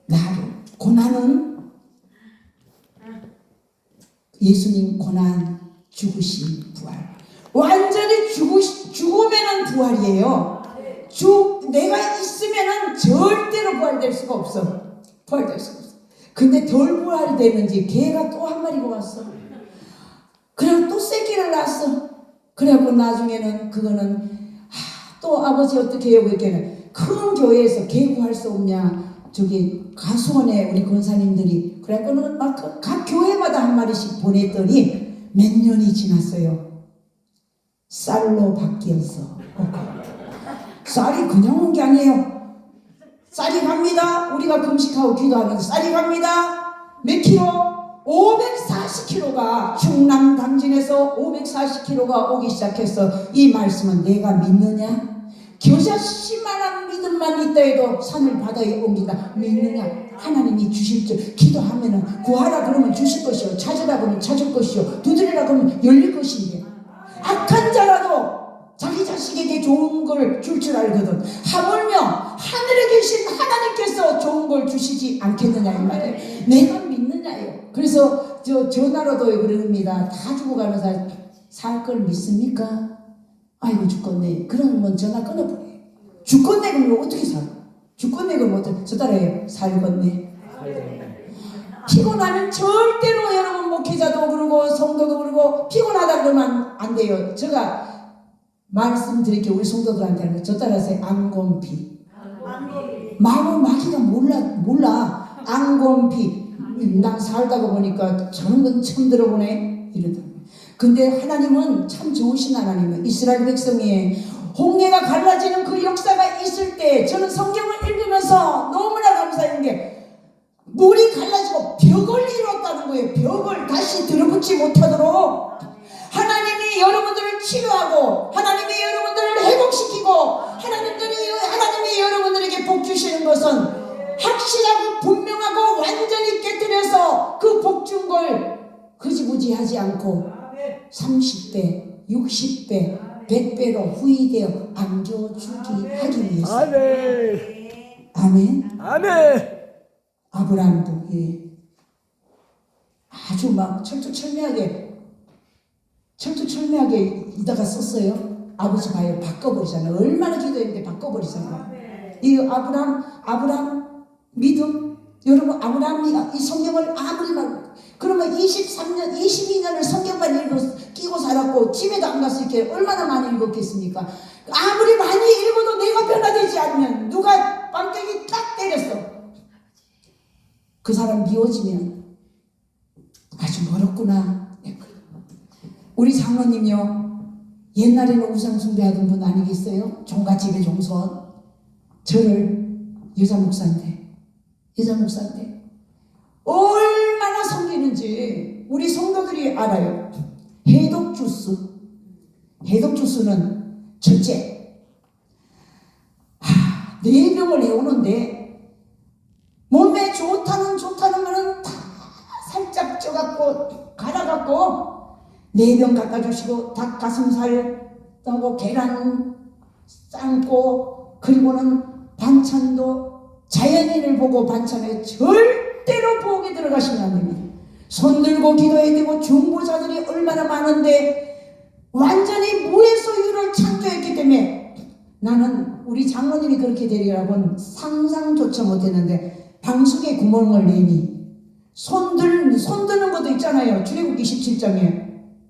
나를. 고난은 예수님 고난 죽으신 부활 완전히 죽으면은 부활이에요. 내가 있으면은 절대로 부활될 수가 없어. 부활될 수가 없어. 근데 덜 부활되는지 개가 또 한 마리가 왔어. 그냥 또 새끼를 낳았어. 그래갖고 나중에는 그거는 또 아버지 어떻게 해요? 그랬더니 큰 교회에서 개 구할 수 없냐? 저기 가수원에 우리 권사님들이 그래갖고는 막 각 교회마다 한 마리씩 보냈더니 몇 년이 지났어요. 쌀로 바뀌어서 쌀이 그냥 온 게 아니에요. 쌀이 갑니다. 우리가 금식하고 기도하면서 쌀이 갑니다. 몇 킬로? 540kg가 충남 당진에서 540kg가 오기 시작했어. 이 말씀은 내가 믿느냐? 겨자씨만한 믿음만 있다 해도 산을 바다에 옮긴다. 믿느냐? 하나님이 주실 줄 기도하면은 구하라 그러면 주실 것이요 찾으라 그러면 찾을 것이요 두드리라 그러면 열릴 것인데 악한 자라도 자기 자식에게 좋은 걸 줄 줄 알거든. 하물며 하늘에 계신 하나님께서 좋은 걸 주시지 않겠느냐 이 말이에요. 내가 믿느냐요. 그래서 전화로도 그럽니다. 다 죽어가면서 살 걸 믿습니까? 아이고 죽겠네. 그러면 전화 끊어버려요. 죽겠네 그러면 어떻게 살아? 죽겠네 그러면 어떻게 저 따라해요. 살겠네. 피곤하면 절대로 여러분 목회자도 그러고 성도도 그러고 피곤하다 그러면 안 돼요. 제가 말씀드릴게요. 우리 성도들한테는 저 따라서 안곰피. 마음은 마귀가 몰라. 안곰피. 난 살다가 보니까 저런 건 처음 들어보네. 이러다. 근데 하나님은 참 좋으신 하나님이에요. 이스라엘 백성이 홍해가 갈라지는 그 역사가 있을 때 저는 성경을 읽으면서 너무나 감사한 게 물이 갈라지고 벽을 이뤘다는 거예요. 벽을 다시 들어붙지 못하도록 하나님이 여러분들을 치료하고 하나님이 여러분들을 회복시키고 하나님이 여러분들에게 복 주시는 것은 확실하고 분명하고 완전히 깨뜨려서 그 복 준 걸 흐지부지하지 않고 30배, 60배, 100배로 후이되어 안겨주기 하기 위해서. 아멘. 아멘. 아브라함도 아주 막 철두철미하게 이다가 썼어요. 아버지 봐요. 바꿔버리잖아요. 얼마나 기도했는데 바꿔버리잖아요. 이 아브라함 믿음. 여러분 아브라함이 이 성경을 아무리 말 그러면 23년 22년을 성경만 끼고 살았고 집에도 안 갔을 게 얼마나 많이 읽었겠습니까? 아무리 많이 읽어도 내가 변화되지 않으면 누가 뺨때기 딱 때렸어. 그 사람 미워지면 아주 멀었구나. 우리 장로님요 옛날에는 우상 숭배하던 분 아니겠어요? 종갓집의 종손. 저를 여자 목사인데 얼마나 섬기는지 우리 성도들이 알아요. 해독 주스는 첫째 4병을 해오는데 몸에 좋다는 거는 다 살짝 쪄갖고 갈아갖고 4병 갖다 주시고 닭가슴살 하고 계란 삶고 그리고는 반찬도 자연인을 보고 반찬에 절대로 부엌에 들어가시면 안 됩니다. 손들고 기도해야 되고 중보자들이 얼마나 많은데 완전히 무에서유를 창조했기 때문에 나는 우리 장로님이 그렇게 되리라고는 상상조차 못했는데 방석에 구멍을 내니 손드는 것도 있잖아요. 출애굽기 17장에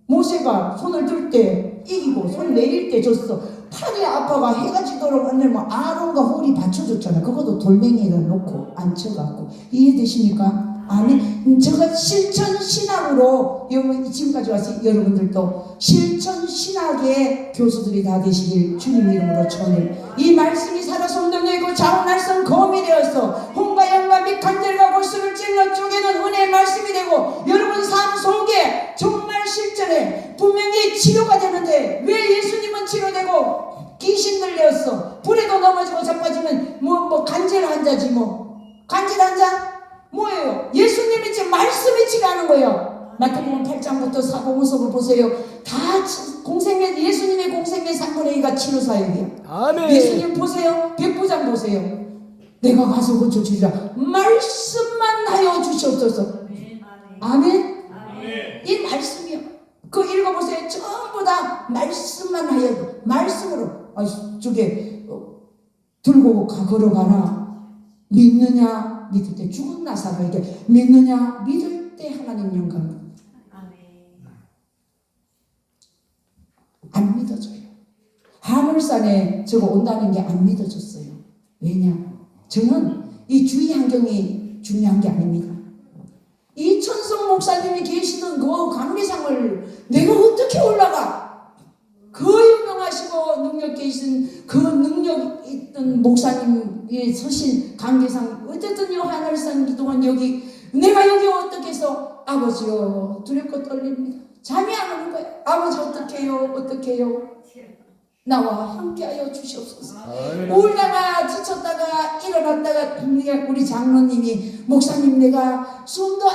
모세가 손을 들 때 이기고 손 내릴 때 졌어. 팔이 아파가 해가 지도록 하려면 아론과 홀이 받쳐줬잖아. 그것도 돌멩이에다 놓고 앉혀갖고. 이해되십니까? 아멘. 제가 실천신학으로 지금까지 와서 여러분들도 실천신학의 교수들이 다 되시길 주님 이름으로 축원을. 이 말씀이 살아서 운동되고 자원날선 검이 되어서 홍과 양과 및 간절과 골수를 찔러 쪼개는 은혜의 말씀이 되고 여러분 삶 속에 정말 실전에 분명히 치료가 되는데 왜 예수님은 치료되고 귀신 들렸어. 불에도 넘어지고 자빠지면 뭐 간질 환자지 뭐. 간질 환자? 뭐예요? 예수님이 지금 말씀이 치료하는 거예요. 마태복음 8장부터 사복음서를 보세요. 다 예수님의 공생의 3분의 2가 치료 사역이야. 아멘. 예수님 보세요. 백부장 보세요. 내가 가서 고쳐주리라. 말씀만 하여 주시옵소서. 아멘. 이 말씀이요. 그 읽어보세요. 전부 다 말씀만 하여 말씀으로 저게 들고 걸어가라. 믿느냐 믿을 때 죽은 나사로에게 믿느냐 믿을 때 하나님 영광. 안 믿어져요. 하늘산에 저거 온다는 게 안 믿어졌어요. 왜냐? 저는 이 주위 환경이 중요한 게 아닙니다. 이천성 목사님이 계시던 그 강리상을 내가 어떻게 올라가? 그 유명하시고 능력 계신 그 능력 있던 목사님이 서신 강계상 어쨌든 이 하늘산 기도원 여기 내가 여기 어떻게 해서 아버지요 두렵고 떨립니다. 잠이 안 오는 거예요. 아버지 어떡해요 나와 함께하여 주시옵소서. 울다가 지쳤다가 일어났다가 우리 장로님이 목사님 내가 숨도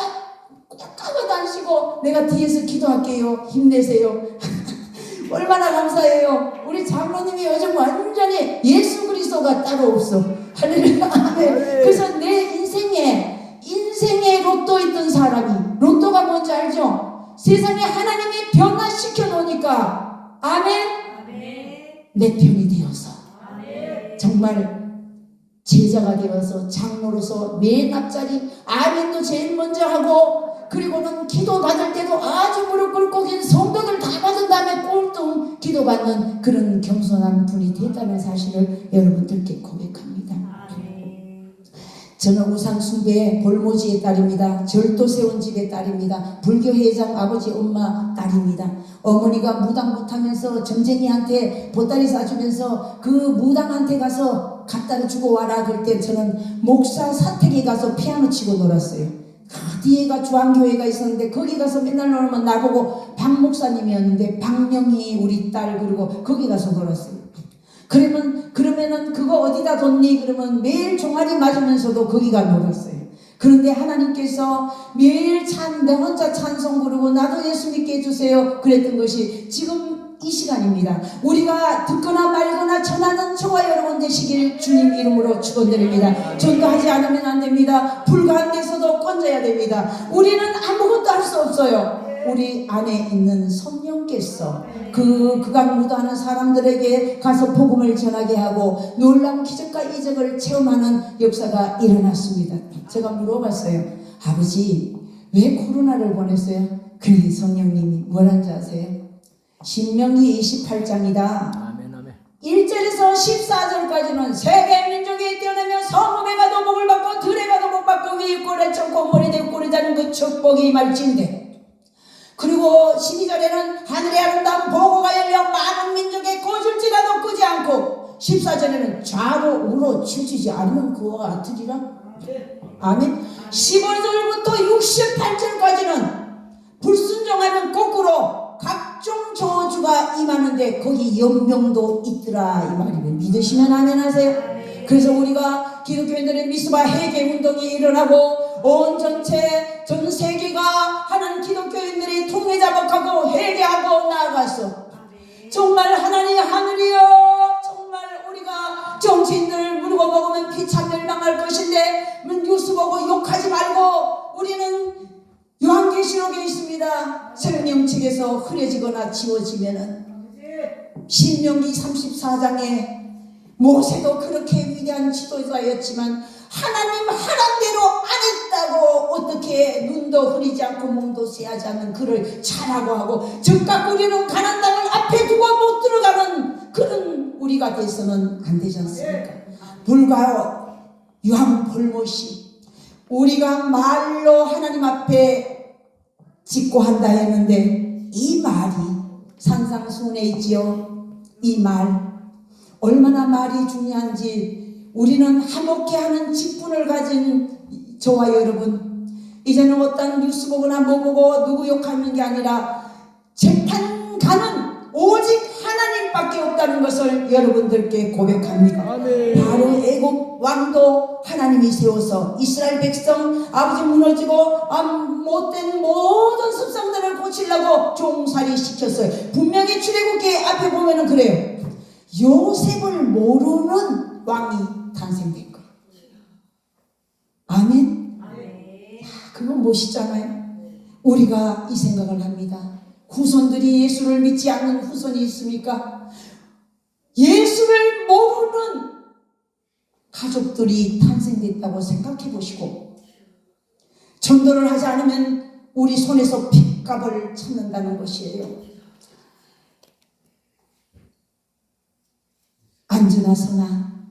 꽉 안 쉬고 내가 뒤에서 기도할게요. 힘내세요. 얼마나 감사해요. 우리 장로님이 요즘 완전히 예수 그리스도가 따로 없어. 할렐루야. 그래서 내 인생에 로또 있던 사람이 로또가 뭔지 알죠? 세상에 하나님이 변화시켜 놓으니까 아멘. 내 편이 되어서 정말 제자가 되어서 장로로서 맨 앞자리 아멘도 제일 먼저 하고 그리고는 기도 받을 때도 아주 무릎 꿇고 긴 성도들 다 받은 다음에 꼴등 기도 받는 그런 겸손한 분이 됐다는 사실을 여러분들께 고백합니다. 저는 우상숭배의 볼모지의 딸입니다. 절도 세운 집의 딸입니다. 불교회장 아버지 엄마 딸입니다. 어머니가 무당 못하면서 점쟁이한테 보따리 싸주면서 그 무당한테 가서 갖다 주고 와라 그럴 때 저는 목사 사택에 가서 피아노 치고 놀았어요. 그 뒤에가 주한교회가 있었는데 거기 가서 맨날 놀면 나보고 박 목사님이었는데 박명희 우리 딸 그리고 거기 가서 놀았어요. 그러면은 그거 어디다 뒀니? 그러면 매일 종아리 맞으면서도 거기가 놀았어요. 그런데 하나님께서 매일 내 혼자 찬송 부르고 나도 예수 믿게 해주세요 그랬던 것이 지금 이 시간입니다. 우리가 듣거나 말거나 전하는 저와 여러분 되시길 주님 이름으로 축원드립니다. 전도하지 않으면 안 됩니다. 불가한 데서도 건져야 됩니다. 우리는 아무것도 할 수 없어요. 우리 안에 있는 성령께서 그간 무도하는 사람들에게 가서 복음을 전하게 하고 놀라운 기적과 이적을 체험하는 역사가 일어났습니다. 제가 물어봤어요. 아버지 왜 코로나를 보냈어요? 그러니 성령님이 뭐라는지 아세요? 신명기 28장이다. 아멘 아멘. 1절에서 14절까지는 세계 민족이 뛰어나며 성읍에 가도 복을 받고 들에 가도 복 받고 위에 꼴에 쳤고 머리 대고 꼴에 자는 그 축복이 말진대. 그리고 12절에는 하늘의 아름다운 보고가 열려 많은 민족의 꼬질지라도 끄지 않고 14절에는 좌로 우로 치우치지 않으면 그와 같으리라. 아멘. 15절부터 68절까지는 불순종하면 거꾸로 각종 저주가 임하는데 거기 연명도 있더라 이 말이에요. 믿으시면 아멘 하세요. 그래서 우리가 기독교인들의 미스바 회개 운동이 일어나고 온 전체 전 세계가 하는 기독교인들이 통회 자복하고 회개하고 나아가서 정말 하나님 하늘이여 정말 우리가 정치인들 물고 먹으면 피차 멸망할 것인데 뉴스 보고 욕하지 말고 우리는 요한계시록에 있습니다. 생명책에서 흐려지거나 지워지면은 신명기 34장에 모세도 그렇게 위대한 지도자였지만 하나님 하란 대로 안 했다고 어떻게 눈도 흐리지 않고 몸도 쇠하지 않는 그를 차라고 하고 즉각 우리는 가나안 땅을 앞에 두고 못 들어가는 그런 우리가 돼서는 안 되지 않습니까? 불과 유황 볼못이 우리가 말로 하나님 앞에 짓고 한다 했는데 이 말이 산상수훈에 있지요. 이 말 얼마나 말이 중요한지 우리는 화목해 하는 직분을 가진 저와 여러분 이제는 어떤 뉴스 보거나 뭐 보고 누구 욕하는 게 아니라 재판가는 오직 하나님밖에 없다는 것을 여러분들께 고백합니다. 아멘. 바로 애굽 왕도 하나님이 세워서 이스라엘 백성 아버지 무너지고 못된 모든 습성들을 고치려고 종살이 시켰어요. 분명히 출애굽기 앞에 보면은 그래요. 요셉을 모르는 왕이 탄생된 거예요. 아멘. 그건 멋있잖아요. 우리가 이 생각을 합니다. 후손들이 예수를 믿지 않는 후손이 있습니까? 예수를 모르는 가족들이 탄생됐다고 생각해 보시고 전도를 하지 않으면 우리 손에서 핏값을 찾는다는 것이에요. 앉으나 서나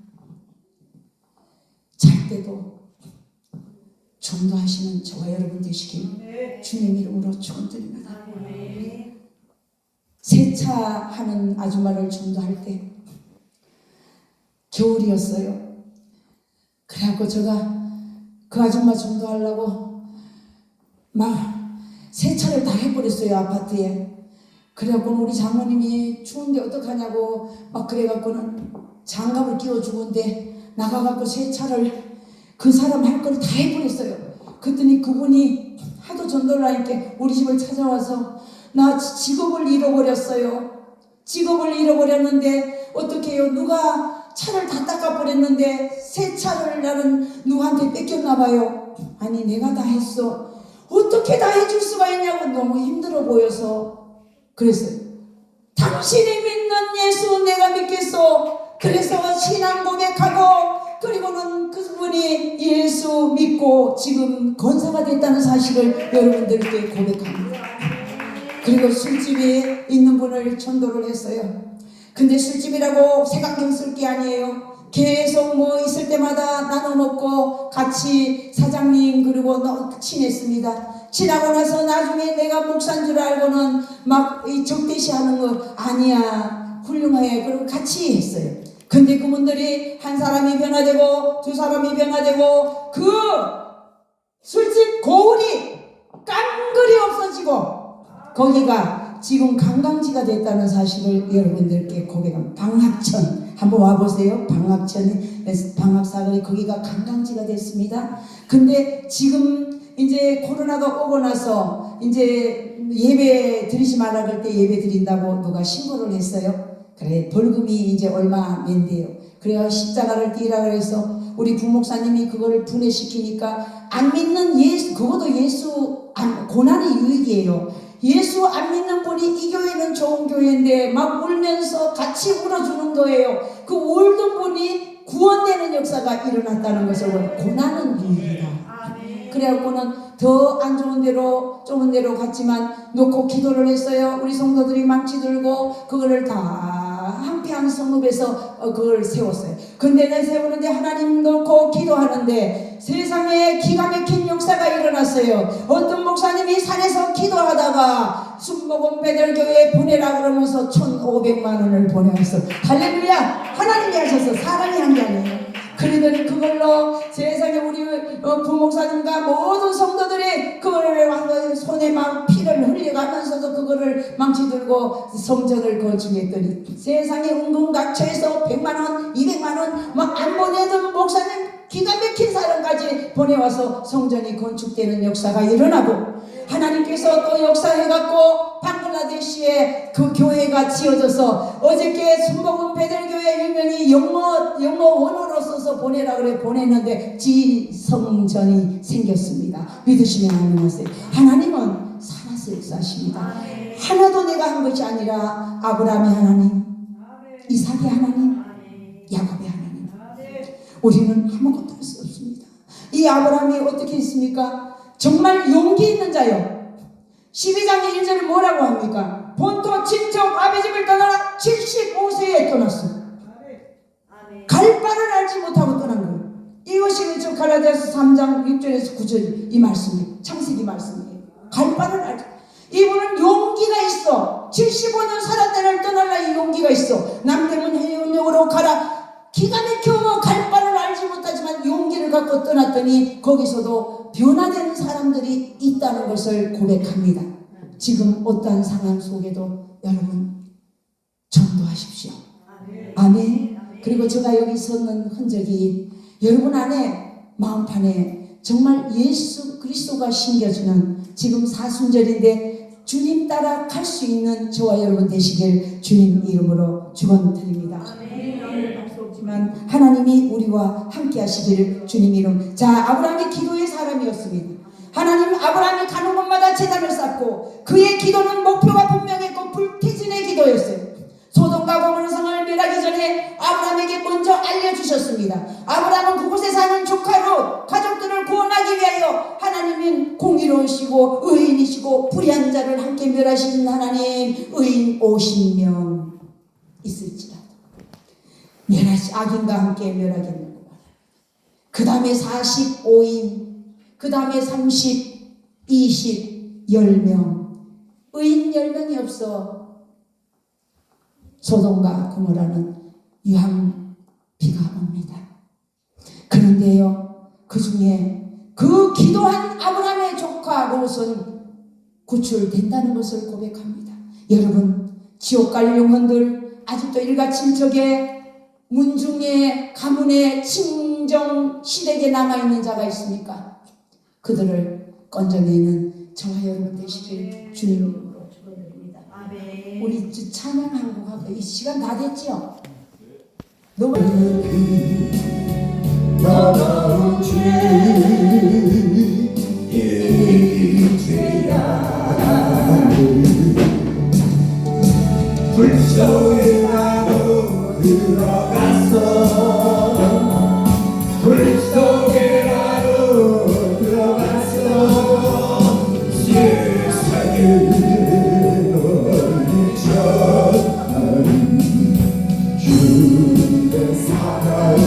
잘 때도 전도하시는 저와 여러분 되시길 주님 이름으로 축원드립니다. 세차하는 아줌마를 전도할 때 겨울이었어요. 그래갖고 제가 그 아줌마 전도하려고 막 세차를 다 해버렸어요. 아파트에. 그래갖고 우리 장모님이 추운데 어떡하냐고 막 그래갖고는 장갑을 끼워주는데 나가갖고 세차를 그 사람 할 걸 다 해버렸어요. 그랬더니 그분이 하도 전도를 하니까 우리 집을 찾아와서 나 직업을 잃어버렸어요. 직업을 잃어버렸는데 어떻게 해요? 누가 차를 다 닦아버렸는데 세차를 나는 누구한테 뺏겼나 봐요. 아니 내가 다 했어. 어떻게 다 해줄 수가 있냐고 너무 힘들어 보여서 그랬어요. 당신이 믿는 예수 내가 믿겠소. 그래서 신앙 고백하고 그리고는 그분이 예수 믿고 지금 권사가 됐다는 사실을 여러분들께 고백합니다. 그리고 술집에 있는 분을 전도를 했어요. 근데 술집이라고 색안경 쓸 게 아니에요. 계속 뭐 있을 때마다 나눠 먹고 같이 사장님 그리고 친했습니다. 친하고 나서 나중에 내가 목사인 줄 알고는 막 적대시하는 거 아니야 훌륭해 그리고 같이 했어요. 근데 그분들이 한 사람이 변화되고 두 사람이 변화되고 그 술집 고을이 깡그리 없어지고 거기가 지금 관광지가 됐다는 사실을 여러분들께 고백합니다. 방학천 한번 와보세요. 방학사거리 거기가 관광지가 됐습니다. 근데 지금 이제 코로나가 오고 나서 이제 예배 드리지 말라 그럴 때 예배 드린다고 누가 신고를 했어요. 그래 벌금이 이제 얼마 낸대요. 그래야 십자가를 띠라 그래서 우리 부목사님이 그거를 분해시키니까 안 믿는 예수, 그것도 예수 고난의 유익이에요. 예수 안 믿는 분이 이 교회는 좋은 교회인데 막 울면서 같이 울어주는 거예요. 그 울던 분이 구원되는 역사가 일어났다는 것을 고난은 유익이다. 그래갖고는 더 안 좋은 데로 좁은 데로 갔지만 놓고 기도를 했어요. 우리 성도들이 망치 들고 그거를 다 한평 성읍에서 그걸 세웠어요. 근데 내 세우는데 하나님 놓고 기도하는데 세상에 기가 막힌 역사가 일어났어요. 어떤 목사님이 산에서 기도하다가 순복음 배달교회에 보내라 그러면서 1,500만 원을 보내왔어. 할렐루야. 하나님이 하셔서 사람이 한 게 아니에요. 그러더니 그걸로 세상에 우리 부목사님과 모든 성도들이 그거를 손에 막 피를 흘려가면서도 그거를 망치 들고 성전을 건축했더니 세상에 은근각처에서 100만원 200만원 막 안 보내던 목사님 기가 막힌 사람까지 보내와서 성전이 건축되는 역사가 일어나고 하나님께서 또 역사해갖고 방글라데시에 그 교회가 지어져서 어저께 순복음 배달교회 유명히 영어 원어로 써서 보내라 그래 보냈는데 지성전이 생겼습니다. 믿으시면 아멘하세요. 하나님은 살아서 역사하십니다. 하나도 내가 한 것이 아니라 아브라함의 하나님, 이삭의 하나님, 야곱의 하나님. 우리는 아무것도 할 수 없습니다. 이 아브라함이 어떻게 했습니까? 정말 용기 있는 자요. 12장 1절을 뭐라고 합니까? 본토 친척 아버지를 떠나라 75세에 떠났어. 갈 바를 알지 못하고 떠난 거예요. 이것이 저 갈라디아서 3장 6절에서 9절 이 말씀이에요. 창세기 말씀이에요. 갈 바를 알지. 이분은 용기가 있어. 75년 살았다를 떠날라 이 용기가 있어. 남대문 해운역으로 가라. 기가 막혀 갈 바를 알지 못하지만 용기를 갖고 떠났더니 거기서도 변화되는 사람들이 있다는 것을 고백합니다. 지금 어떠한 상황 속에도 여러분 전도하십시오. 아멘. 그리고 제가 여기 섰는 흔적이 여러분 안에 마음판에 정말 예수 그리스도가 심겨주는 지금 사순절인데 주님 따라 갈 수 있는 저와 여러분 되시길 주님 이름으로 축원드립니다. 하나님이 우리와 함께 하시기를 주님 이름. 자, 아브라함이 기도의 사람이었습니다. 하나님 아브라함이 가는 곳마다 제단을 쌓고 그의 기도는 목표가 분명했고 불태진의 기도였어요. 소돔과 고모라 성을 멸하기 전에 아브라함에게 먼저 알려주셨습니다. 아브라함은 그곳에 사는 조카로 가족들을 구원하기 위하여 하나님은 공의로우시고 의인이시고 불의한 자를 함께 멸하시는 하나님. 의인 50명 있을지라 악인과 함께 멸하겠느냐. 그 다음에 45인, 그 다음에 30, 20, 10명. 의인 10명이 없어 소돔과 고모라는 유황비가 옵니다. 그런데요, 그 중에 그 기도한 아브라함의 조카 롯은 구출된다는 것을 고백합니다. 여러분, 지옥 갈 영혼들 아직도 일가친척에 문중에 가문에 친정 시댁에 남아있는 자가 있습니까? 그들을 건져내는 저와 여러분 되시길 주님으로 축원드립니다. 우리 찬양 한곡 하고 이 시간 다 됐죠? 너무 너는 죄야 불 속에 나도 들어갔어 불 속에 나도 들어갔어 세상을 멀리쳐가는 주의 사랑을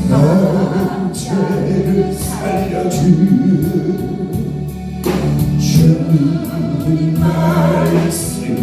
난 죄를 살려준 주님 말씀을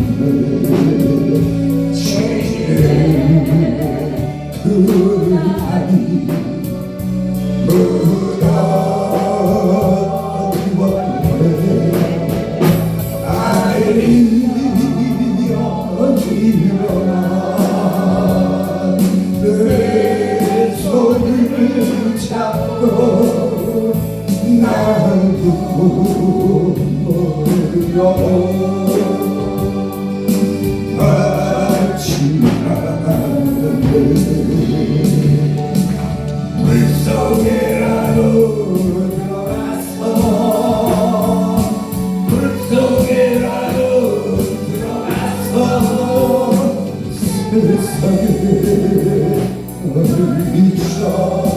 세상에 의지하니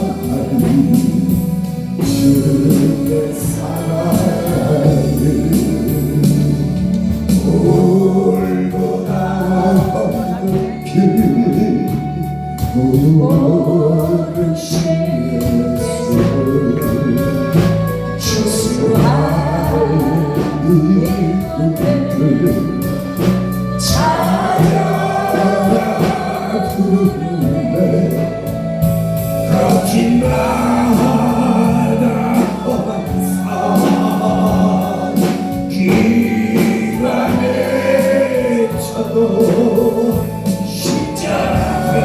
주의 사랑을 울고 나오는 길 모르시면서 주하니 거짓말하다 험한 기가 내쳐도 십자가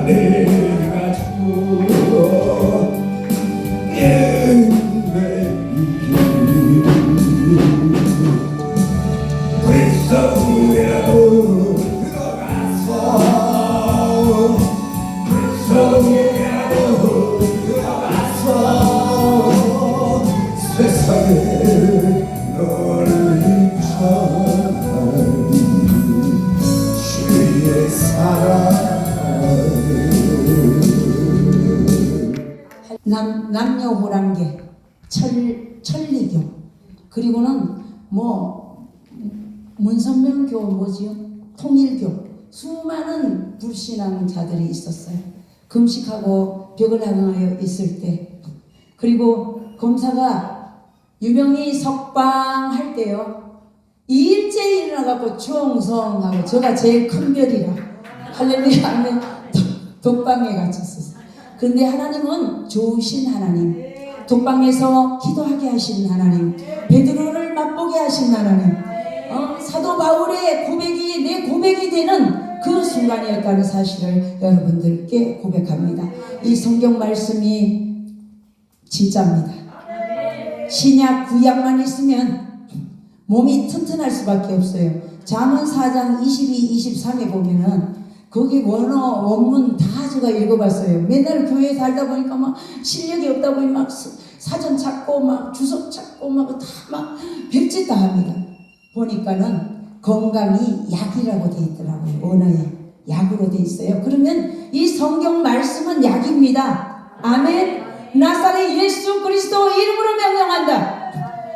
내가지고 남녀호랑계, 천리교, 그리고는 뭐 문선명교 뭐지요? 통일교, 수많은 불신앙자들이 있었어요. 금식하고 벽을 향하여 있을 때, 그리고 검사가 유병이 석방할 때요, 2일째 일어나갖고 충성하고, 저가 제일 큰 별이라 할렐루야 하면 독방에 갇혔었어요. 근데 하나님은 좋으신 하나님, 독방에서 기도하게 하신 하나님, 베드로를 맛보게 하신 하나님, 사도 바울의 고백이 내 고백이 되는 그 순간이었다는 사실을 여러분들께 고백합니다. 이 성경 말씀이 진짜입니다. 신약 구약만 있으면 몸이 튼튼할 수밖에 없어요. 잠언 4장 22, 23에 보면은 거기 원어 원문 다 제가 읽어봤어요. 맨날 교회에 살다 보니까 막 실력이 없다 보니 막 사전 찾고 막 주석 찾고 막 다 막 별짓 다 합니다. 보니까는 건강이 약이라고 돼 있더라고요. 언어에 약으로 돼 있어요. 그러면 이 성경 말씀은 약입니다. 아멘. 나사렛 예수 그리스도 이름으로 명령한다.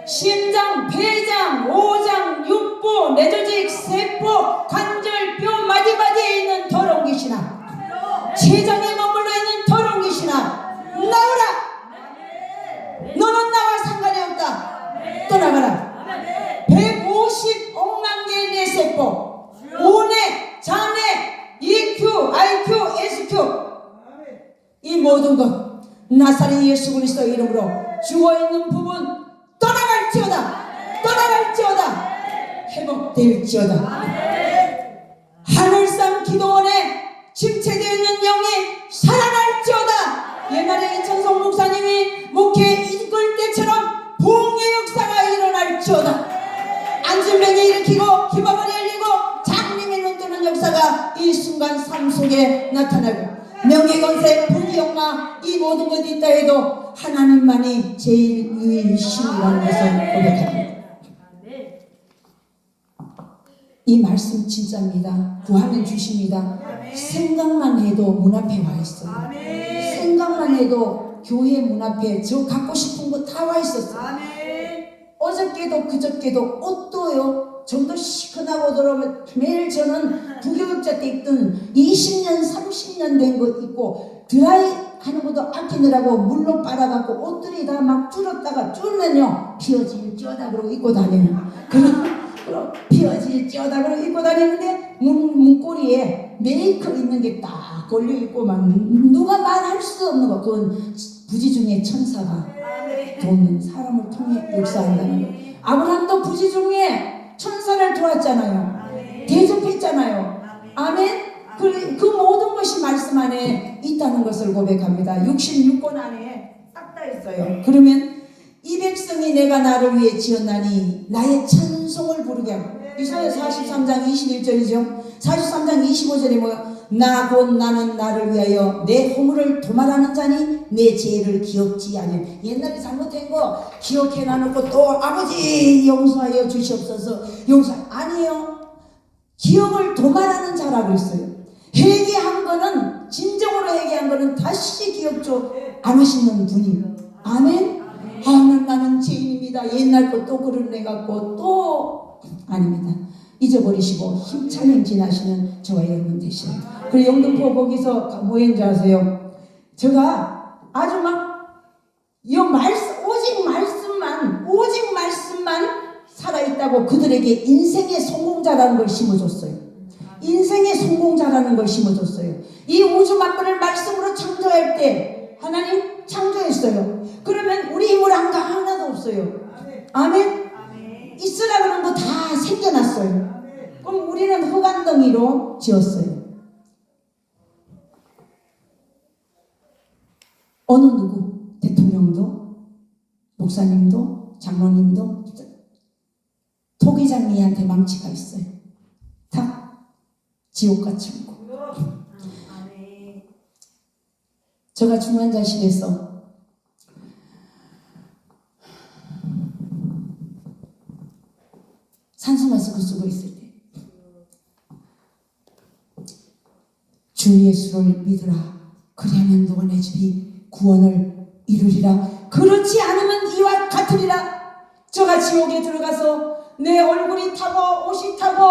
심장, 폐장, 오장, 육부, 뇌조직, 세포, 관절, 뼈 마디마디에 있는 더러운 귀신아, 췌장에 머물러 있는 더러운 귀신아, 나오라. 너는 나와 상관이 없다. 떠나가라. 150억만 개의 내 세포, 오뇌, 장뇌, EQ, IQ, SQ, 이 모든 것 나사렛 예수 그리스도 이름으로 죽어있는 부분 떠나갈지어다. 떠나갈지어다. 회복될지어다. 하늘산 기도원에 침체되어 있는 영이 살아날지어다. 옛날에 이천성 목사님이 목회 이끌 때처럼 부흥의 역사가 일어날지어다. 안진병이 일으키고 기밥을 열리고 장님이 눈 뜨는 역사가 이 순간 삶 속에 나타나고, 명예건세, 부귀영화 이 모든 것이 있다 해도 하나님만이 제일 유일신이라는 것을 고백합니다. 이 말씀 진짜입니다. 구하면 주십니다. 생각만 해도 문 앞에 와 있어요. 생각만 해도 교회 문 앞에 저 갖고 싶은 거 다 와 있었어요. 어저께도 그저께도 옷도요, 좀 더 시큰하고 들어오면 매일 저는 부교육자 때 입던 20년 30년 된 거 입고 드라이 하는 것도 아끼느라고 물로 빨아갖고 옷들이 다 막 줄었다가 줄면요 피어질지어다 그러고 입고 다니는, 그럼 피어질지어다 그러고 입고 다니는데 문고리에 메이크업 있는 게 딱 걸려 있고 막 누가 말할 수 없는 거, 그건 부지 중에 천사가 돕는 사람을 통해 역사한다는 거. 아브라함도 부지 중에 천사를 도왔잖아요. 대접했잖아요. 아멘. 그 모든 것이 말씀 안에 있다는 것을 고백합니다. 66권 안에 딱 다 있어요. 그러면 이 백성이 내가 나를 위해 지었나니 나의 찬송을 부르게 하고, 이사야 43장 21절이죠. 43장 25절에 뭐야? 나 곧 나는 나를 위하여 내 허물을 도말하는 자니 내 죄를 기억지 아니. 옛날에 잘못한 거 기억해 놔놓고 또 아버지 용서하여 주시옵소서. 용서 아니에요. 기억을 도말하는 자라 그랬어요. 회개한 거는, 진정으로 회개한 거는 다시 기억조 안 하시는 분이. 아멘. 나는 죄인입니다. 옛날 것도 그러내갖고 또 아닙니다. 잊어버리시고 힘찬 행진하시는 저와 여러분 되시요. 그리고 영등포 거기서 뭐했는지 아세요? 제가 아주 막 이 말씀, 오직 말씀만 살아있다고 그들에게 인생의 성공자라는 걸 심어줬어요. 인생의 성공자라는 걸 심어줬어요. 이 우주 만물을 말씀으로 창조할 때 하나님 창조했어요. 그러면 우리 힘을 하나도 없어요. 아멘. 있으라 그런 거 다 생겨났어요. 그럼 우리는 흙안덩이로 지었어요. 어느 누구, 대통령도, 목사님도, 장로님도 토기장이한테 망치가 있어요. 다 지옥같이 오고. 제가 중환자실에서 산소 마스크 쓰고 있을 때 주 예수를 믿으라. 그리하면 너와 내 집이 구원을 이루리라. 그렇지 않으면 이와 같으리라. 저가 지옥에 들어가서 내 얼굴이 타고 옷이 타고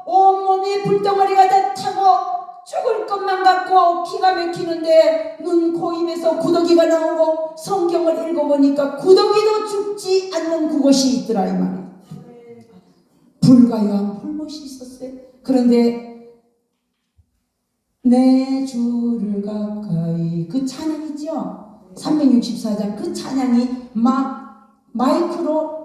온몸이 불덩어리가 다 타고 죽을 것만 같고 기가 막히는데 눈, 코, 입에서 구더기가 나오고 성경을 읽어보니까 구더기도 죽지 않는 그것이 있더라 이 말이에요. 불가요한 불못이 있었어요. 그런데 내 주를 가까이, 그 찬양이죠. 364장 그 찬양이 막 마이크로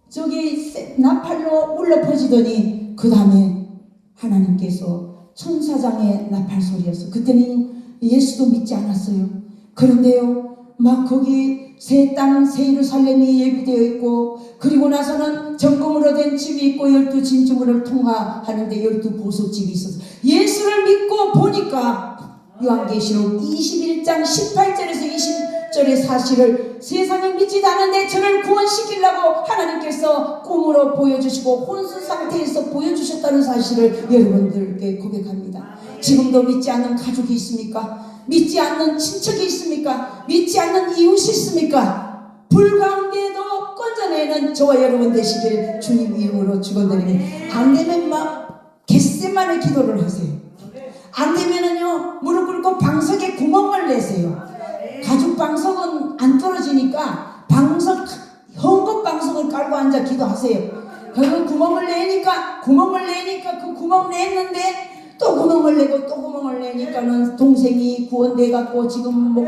저기 나팔로 울려 퍼지더니 그 다음에 하나님께서 천사장의 나팔 소리였어. 그때는 예수도 믿지 않았어요. 그런데요 막 거기 새 땅 새 예루살렘이 예비되어 있고, 그리고 나서는 정금으로 된 집이 있고 12진주문을 통과하는데 12보석집이 있어서 예수를 믿고 보니까 요한계시록 21장 18절에서 20절의 사실을 세상에 믿지도 않은데 저를 구원시키려고 하나님께서 꿈으로 보여주시고 혼수 상태에서 보여주셨다는 사실을 여러분들께 고백합니다. 지금도 믿지 않는 가족이 있습니까? 믿지 않는 친척이 있습니까? 믿지 않는 이웃이 있습니까? 불 가운데에도 건져내는 저와 여러분 되시길 주님 이름으로 축원드리니, 안 되면 막 겟세마네 기도를 하세요. 안 되면은요 무릎 꿇고 방석에 구멍을 내세요. 가죽 방석은 안 떨어지니까 방석, 헝겊 방석을 깔고 앉아 기도하세요. 그 구멍을 내니까 그 구멍 냈는데 또 구멍을 내고 또 구멍을 내니까는 동생이 구원돼 갖고 지금 뭐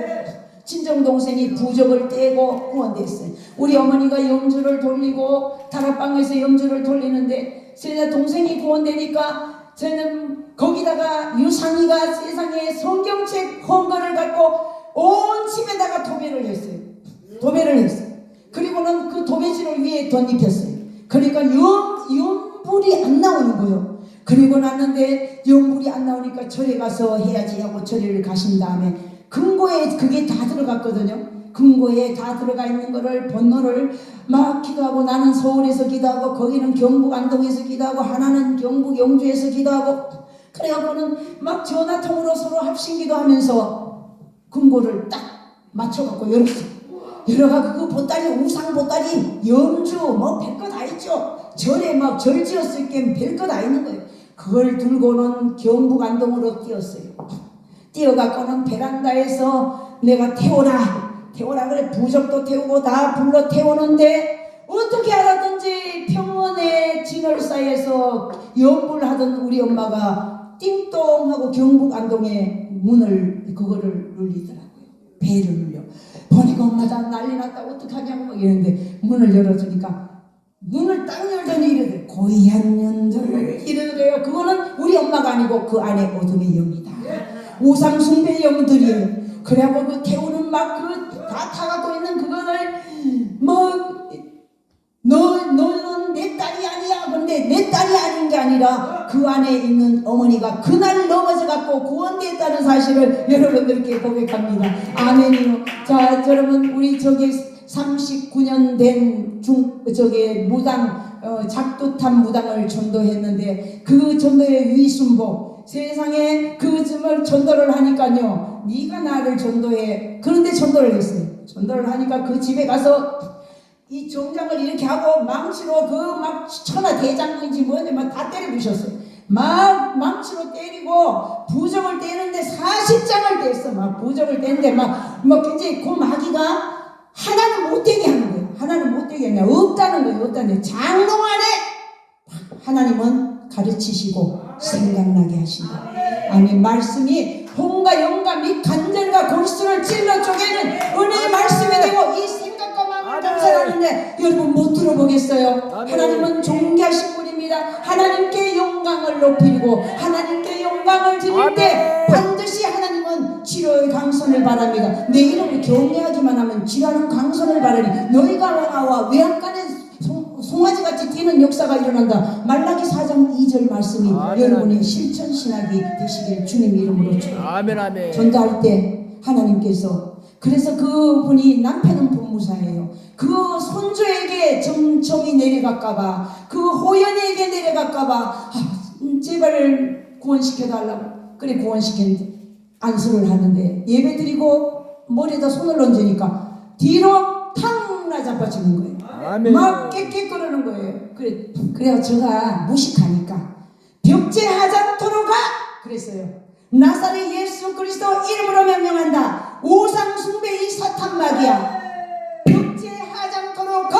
친정 동생이 부적을 떼고 구원됐어요. 우리 어머니가 염주를 돌리고 다락방에서 염주를 돌리는데 세자 동생이 구원되니까 저는 거기다가 유상이가 세상에 성경책 헌거를 갖고 온 집에다가 도배를 했어요. 그리고는 그 도배지를 위에 덧입혔어요. 그러니까 염불이 안 나오는 거예요. 그리고 났는데 염불이 안 나오니까 절에 가서 해야지 하고 절에를 가신 다음에 금고에 그게 다 들어갔거든요. 금고에 다 들어가 있는 거를 번호를 막 기도하고, 나는 서울에서 기도하고 거기는 경북 안동에서 기도하고 하나는 경북 영주에서 기도하고, 그래갖고는 막 전화통으로 서로 합심 기도하면서 금고를 딱 맞춰갖고 열어가 그 보따리, 우상 보따리, 염주 뭐 별거 다 있죠. 절에 막 절 지었을 게 별거 다 있는 거예요. 그걸 들고는 경북 안동으로 뛰었어요. 뛰어갖고는 베란다에서 내가 태워라 그래 부적도 태우고 다 불러 태우는데 어떻게 알았던지 평원의 진월사에서 염불하던 우리 엄마가 띵동하고 경북 안동에 문을 그거를 눌리더라고요. 배를 눌려. 보니까 엄마가 난리 났다 어떡하냐고 막 이러는데 문을 열어주니까 문을 딱 열더니 이러더래. 고이한 년들 이러더래요. 그거는 우리 엄마가 아니고 그 안에 어둠의 영이다. 우상 숭배 영들이에요. 그래갖고 그 태우는 막 그 다 타갖고 있는 그거를 뭐 너는 내 딸이 아니야. 근데 내 딸이 아닌 게 아니라 그 안에 있는 어머니가 그날 넘어져갖고 구원됐다는 사실을 여러분들께 고백합니다. 아멘이요. 자 여러분, 우리 저기 39년 된 무당 작두탑 무당을 전도했는데 그 전도의 위순복 세상에 그 점을 전도를 하니까요 네가 나를 전도해 그런데 전도를 했어요. 전도를 하니까 그 집에 가서 이 정장을 이렇게 하고 망치로 그 막 천하 대장군인지 뭐인지 막 다 때려 부셨어요. 막 망치로 때리고 부적을 떼는데 40장을 뗐어. 막 부적을 떼는데 막 굉장히 그 마귀가 하나는 못 되게 하는 거예요. 하나는 못 되게 하냐 없다는 거예요. 없다는 장롱 안에 하나님은 가르치시고 생각나게 하신다. 아멘. 말씀이 혼과 영과 및 간절과 골수를 찔러 쪼개는 은혜의 말씀이 되고 이 생각과 마음을 감사하는데 여러분 못 들어보겠어요? 하나님은 존귀하신 분입니다. 하나님께 영광을 높이고 하나님께 영광을 드릴 때 반드시 하나님은 치료의 강선을 바랍니다. 내 이름을 경외하기만 하면 지라는 강선을 바라니 너희가 왕하와 외양간에 송아지같이 뛰는 역사가 일어난다. 말라기 4장 2절 말씀이 여러분의 실천신학이 되시길 주님 이름으로 축원합니다. 전도할 때 하나님께서 그래서 그분이 남편은 법무사예요. 그 손주에게 점이 내려갈까봐 그 호연에게 내려갈까봐 제발 구원시켜달라고 그래 구원시켰는데 안수를 하는데 예배드리고 머리에다 손을 얹으니까 뒤로 탕 나자빠지는 거예요. 아멘. 막 깨끗거리는 거예요. 그래서 제가 무식하니까 벽제하자토록 가 그랬어요. 나사렛 예수 그리스도 이름으로 명령한다. 우상 숭배 이 사탄 마귀야. 벽제하자토록 가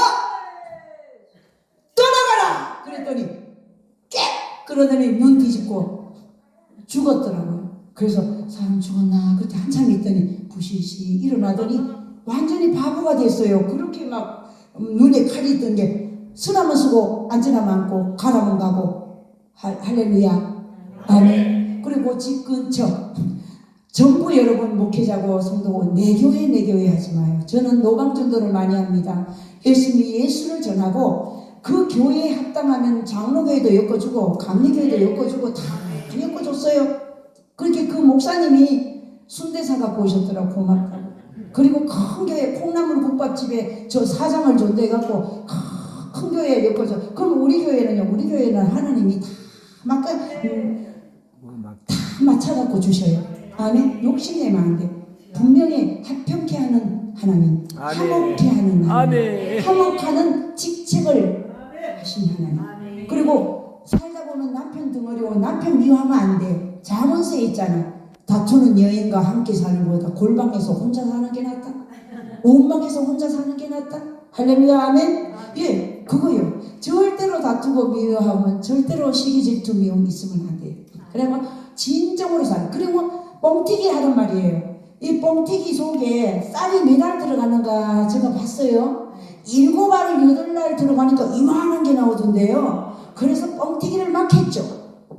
떠나가라. 그랬더니 그러더니 눈 뒤집고 죽었더라고요. 그래서 사람 죽었나 그때 한참 있더니 부시시 일어나더니 완전히 바보가 됐어요. 그렇게 막 눈에 칼이 있던 게 쓰나면 쓰고 앉으라면 앉고 가라면 가고 할렐루야 아멘. 그리고 집 근처 전부 여러분 목회자고 성도고 내 교회 하지 마요. 저는 노방전도를 많이 합니다. 열심히 예수를 전하고 그 교회에 합당하면 장로교회도 엮어주고 감리교회도 엮어주고 다 엮어줬어요. 그렇게 그 목사님이 순대사 갖고 오셨더라고. 고맙다고. 그리고 큰 교회 콩나물 국밥집에 저 사장을 전도해갖고 큰 교회에 엮어줘. 그럼 우리 교회는요? 우리 교회는 하나님이 다 맞춰갖고 주셔요. 아멘. 욕심내면 안 돼. 분명히 합평케 하는 하나님, 화목케 하는 하나님, 화목하는 직책을 하신 하나님. 그리고 살다 보면 남편 등어리고 남편 미워하면 안 돼. 자문서에 있잖아. 다투는 여인과 함께 사는 것보다 골방에서 혼자 사는 게 낫다. 온방에서 혼자 사는 게 낫다. 할렐루야 아멘. 예, 그거요. 절대로 다투고 미워하면 절대로 시기 질투 미움 있으면 안 돼. 그리고 진정으로 살아. 그리고 뻥튀기 하는 말이에요. 이 뻥튀기 속에 쌀이 몇 알 들어가는가 제가 봤어요. 7알 8알 들어가니까 이만한 게 나오던데요. 그래서 뻥튀기를 막 했죠.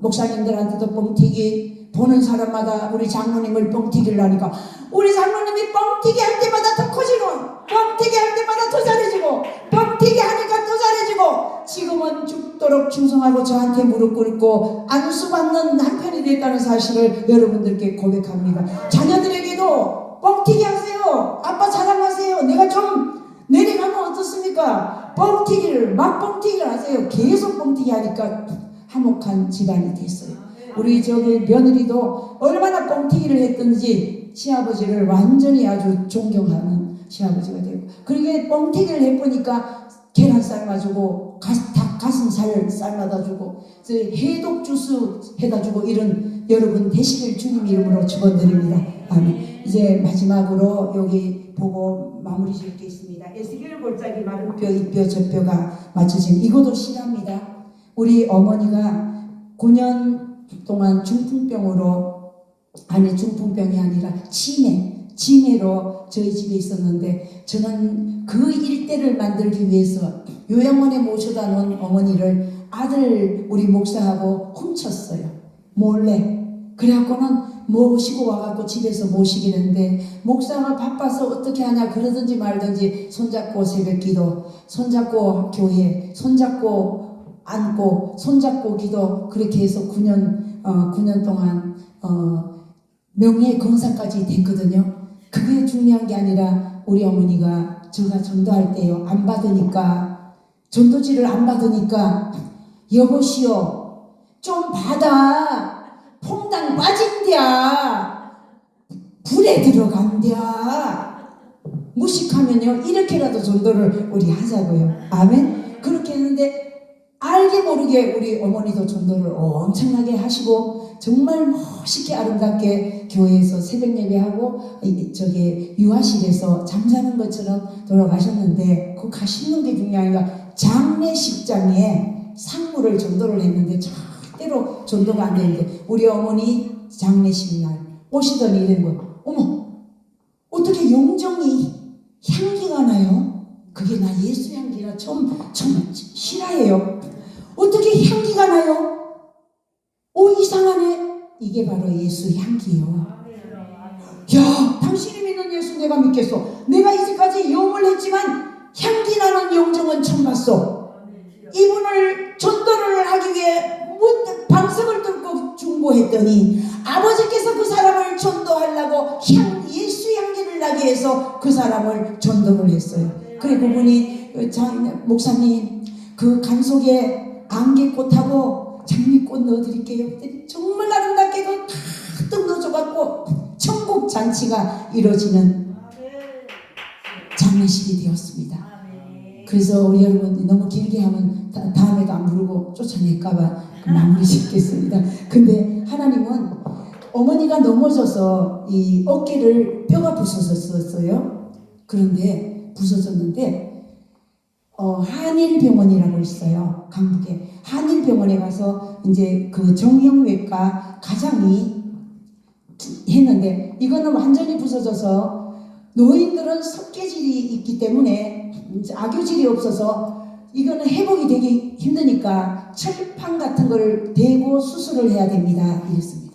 목사님들한테도 뻥튀기 보는 사람마다 우리 장로님을 뻥튀기를 하니까 우리 장로님이 뻥튀기 할 때마다 더 커지고 뻥튀기 할 때마다 더 잘해지고 뻥튀기 하니까 또 잘해지고 지금은 죽도록 충성하고 저한테 무릎 꿇고 안수받는 남편이 됐다는 사실을 여러분들께 고백합니다. 자녀들에게도 뻥튀기 하세요. 아빠 자랑하세요. 내가 좀 내려가면 어떻습니까? 뻥튀기를 막 뻥튀기를 하세요. 계속 뻥튀기 하니까 화목한 집안이 됐어요. 우리 저기 며느리도 얼마나 뻥튀기를 했든지 시아버지를 완전히 아주 존경하는 시아버지가 되고 그러게 뻥튀기를 해보니까 계란 삶아주고 닭 가슴살 삶아다주고 해독 주스 해다주고 이런 여러분 되시길 주님 이름으로 축원드립니다. 아멘. 이제 마지막으로 여기 보고 마무리 짓게 있습니다. 에스겔 골짜기 마른 뼈 이 뼈 저 뼈가 맞춰진 이것도 실합니다. 우리 어머니가 9년 동안 중풍병으로 아니 중풍병이 아니라 치매로 저희 집에 있었는데 저는 그 일대를 만들기 위해서 요양원에 모셔다 놓은 어머니를 아들 우리 목사하고 훔쳤어요. 몰래. 그래갖고는 모시고 와갖고 집에서 모시기는데 목사가 바빠서 어떻게 하냐 그러든지 말든지 손잡고 새벽기도 손잡고 교회 손잡고 안고 손잡고 기도 그렇게 해서 9년 동안 명예 건사까지 됐거든요. 그게 중요한 게 아니라 우리 어머니가 제가 전도할 때요 안 받으니까 전도지를 안 받으니까 여보시오 좀 받아 퐁당 빠진디야 불에 들어간디야 무식하면요 이렇게라도 전도를 우리 하자고요. 아멘. 그렇게 했는데 알게 모르게 우리 어머니도 전도를 엄청나게 하시고 정말 멋있게 아름답게 교회에서 새벽 예배하고 저기 유아실에서 잠자는 것처럼 돌아가셨는데 그 가시는 게 중요한 게 아니라 장례식장에 상무를 전도를 했는데 절대로 전도가 안 되는데 우리 어머니 장례식 날 오시더니 이런 거 어머 어떻게 용정이 향기가 나요? 그게 나 예수 향기라 좀 실화예요. 어떻게 향기가 나요? 오 이상하네. 이게 바로 예수 향기요. 야 당신이 믿는 예수 내가 믿겠어. 내가 이제까지 영을 했지만 향기 나는 영정은 처음 봤어. 이분을 전도를 하기 위해 방석을 뚫고 중보했더니 아버지께서 그 사람을 전도하려고 예수 향기를 나게 해서 그 사람을 전도를 했어요. 그래 그분이 목사님 그 간 속에 안개꽃하고 장미꽃 넣어드릴게요. 정말 아름답게 그 가득 넣어줘갖고 천국 잔치가 이루어지는 장례식이 되었습니다. 그래서 우리 여러분 너무 길게 하면 다음에도 안 부르고 쫓아낼까봐 마무리 짓겠습니다. 근데 하나님은 어머니가 넘어져서 이 어깨를 뼈가 부서졌어요. 그런데 부서졌는데 한일병원이라고 있어요. 강북에 한일병원에 가서 이제 그 정형외과 가장이 했는데 이거는 완전히 부서져서 노인들은 석계질이 있기 때문에 악유질이 없어서 이거는 회복이 되기 힘드니까 철판 같은 걸 대고 수술을 해야 됩니다. 이랬습니다.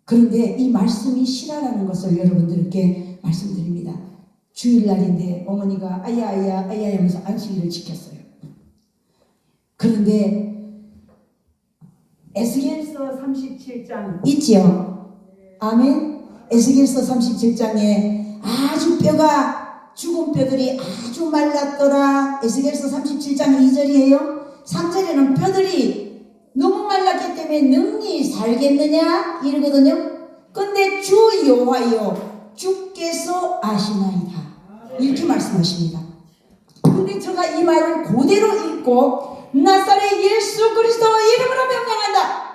그런데 이 말씀이 실화라는 것을 여러분들께 말씀드립니다. 주일날인데 어머니가 아야 하면서 안식일을 지켰어요. 그런데 에스겔서 37장 있지요? 아멘. 에스겔서 37장에 아주 뼈가 죽은 뼈들이 아주 말랐더라. 에스겔서 37장 2절이에요. 3절에는 뼈들이 너무 말랐기 때문에 능히 살겠느냐 이러거든요. 근데 주 여호와여 주께서 아시나이다 이렇게 말씀하십니다. 근데 제가 이 말을 그대로 읽고 나사렛 예수 그리스도 이름으로 명령한다.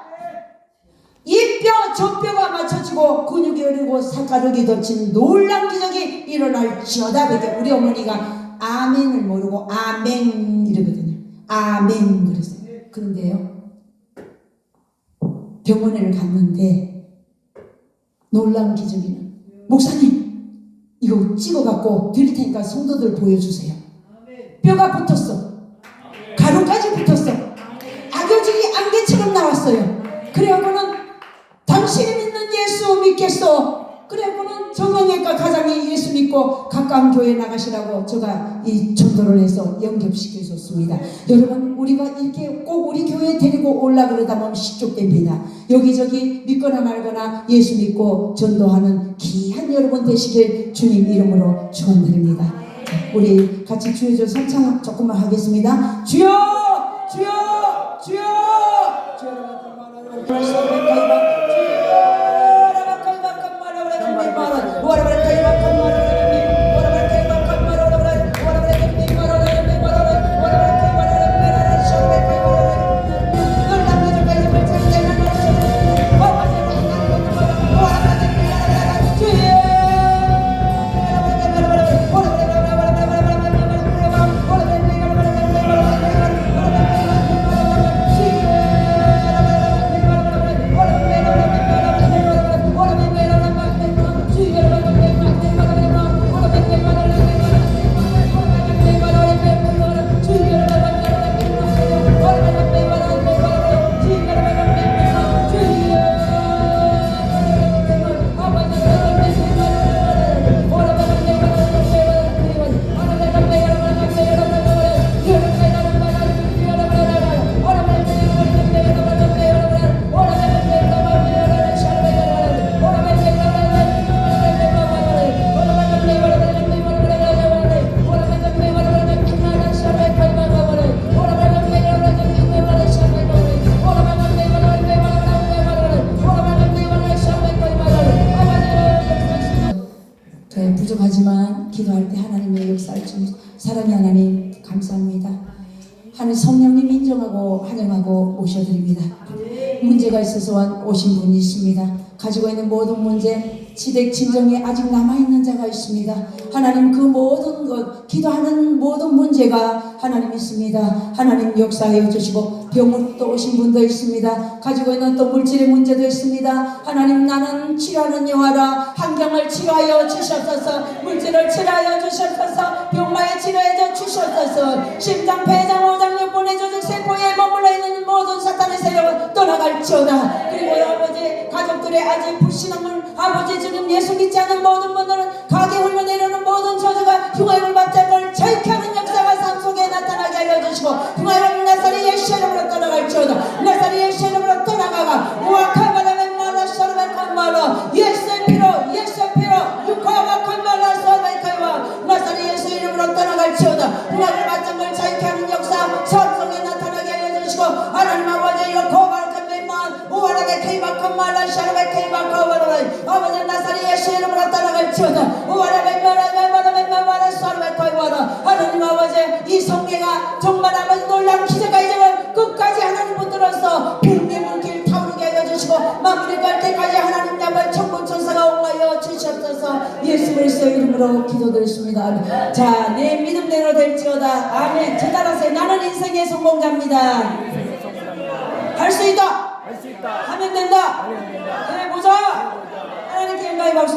이 뼈 저 뼈가 맞춰지고 근육이 흐르고 살가죽이 덮친 놀라운 기적이 일어날지어다. 그때 우리 어머니가 아멘을 모르고 아멘 이러거든요. 아멘 그랬어요. 그런데요 병원에 갔는데 놀라운 기적이는 목사님 이거 찍어갖고 드릴 테니까 성도들 보여주세요. 뼈가 붙었어. 가루까지 붙었어. 악여질이 안개처럼 나왔어요. 그래갖고는 당신이 믿는 예수 믿겠어. 그래갖고는 정형외과 가장이 예수 믿고 가까운 교회 나가시라고 제가 이 전도를 해서 영접시켜 줬습니다. 여러분 우리가 이렇게 꼭 우리 교회에 데리고 올라 그러다 보면 식족됩니다. 여기저기 믿거나 말거나 예수 믿고 전도하는 귀한 여러분 되시길 주님 이름으로 축원드립니다. 우리 같이 주여 저 선창 조금만 하겠습니다. 주여 주여 주여 주여 부족하지만 기도할 때 하나님의 역사를 좀 사랑의 하나님 감사합니다. 하늘 성령님 인정하고 환영하고 모셔드립니다. 문제가 있어서 오신 분이 있습니다. 가지고 있는 모든 문제, 시댁 친정에 아직 남아있는 자가 있습니다. 하나님 그 모든 것, 기도하는 모든 문제가 하나님 있습니다. 하나님 역사하여 주시고 병으로 또 오신 분도 있습니다. 가지고 있는 또 물질의 문제도 있습니다. 하나님 나는 치료하는 여호와라. 환경을 치료하여 주셨소서. 물질을 치료하여 주셨소서. 병마에 치료해 주셨소서. 심장, 폐장, 오장, 육본의 조직, 세포에 머물러 있는 모든 사탄의 세력을 떠나갈지어다. 그리고 아버지 가족들의 아직 불신앙을 아버지 지금 예수 믿지 않는 모든 분들은 가게 흘러내려는 모든 저주가 흉악을 받는 걸 자유케하는 역사가 삶 속에 나타나게 하여 주시고 흉악을 나사리 예수 이름으로 떠나갈지어다. 나사리 예수 이름으로 떠나가가 우아카바라멘 마라 서르멘 마라 예수의 피로 유카와 마라 서르멘 나사리 예수 이름으로 떠나갈지어다. 흉악을 받는 걸 자유케하는 역사 삶 속에 나타나게 하여 주시고 하나님 아버지 요코바르칸멘만 우아라베 케이바칸 마라 샤르베 케이바카바라멘 아버지 나사리 예수 이름으로 떠나갈지어다. 우아라베 마라 서르베 케이바라 하나님 아버지 이 성례가 정말 아버지 놀라운 기적과 이적을 끝까지 하나님 붙들어서 붕괴 길 타오르게 하여 주시고 마무리 갈 때까지 하나님 아버지 천군 천사가 옹하여 주시옵소서. 예수 그리스도의 이름으로 기도드렸습니다. 자, 내 믿음대로 될지어다. 아멘. 제 따라서 나는 인생의 성공자입니다. 할 수 있다. 하면 된다. 해보자. 하나님께 영광의 박수.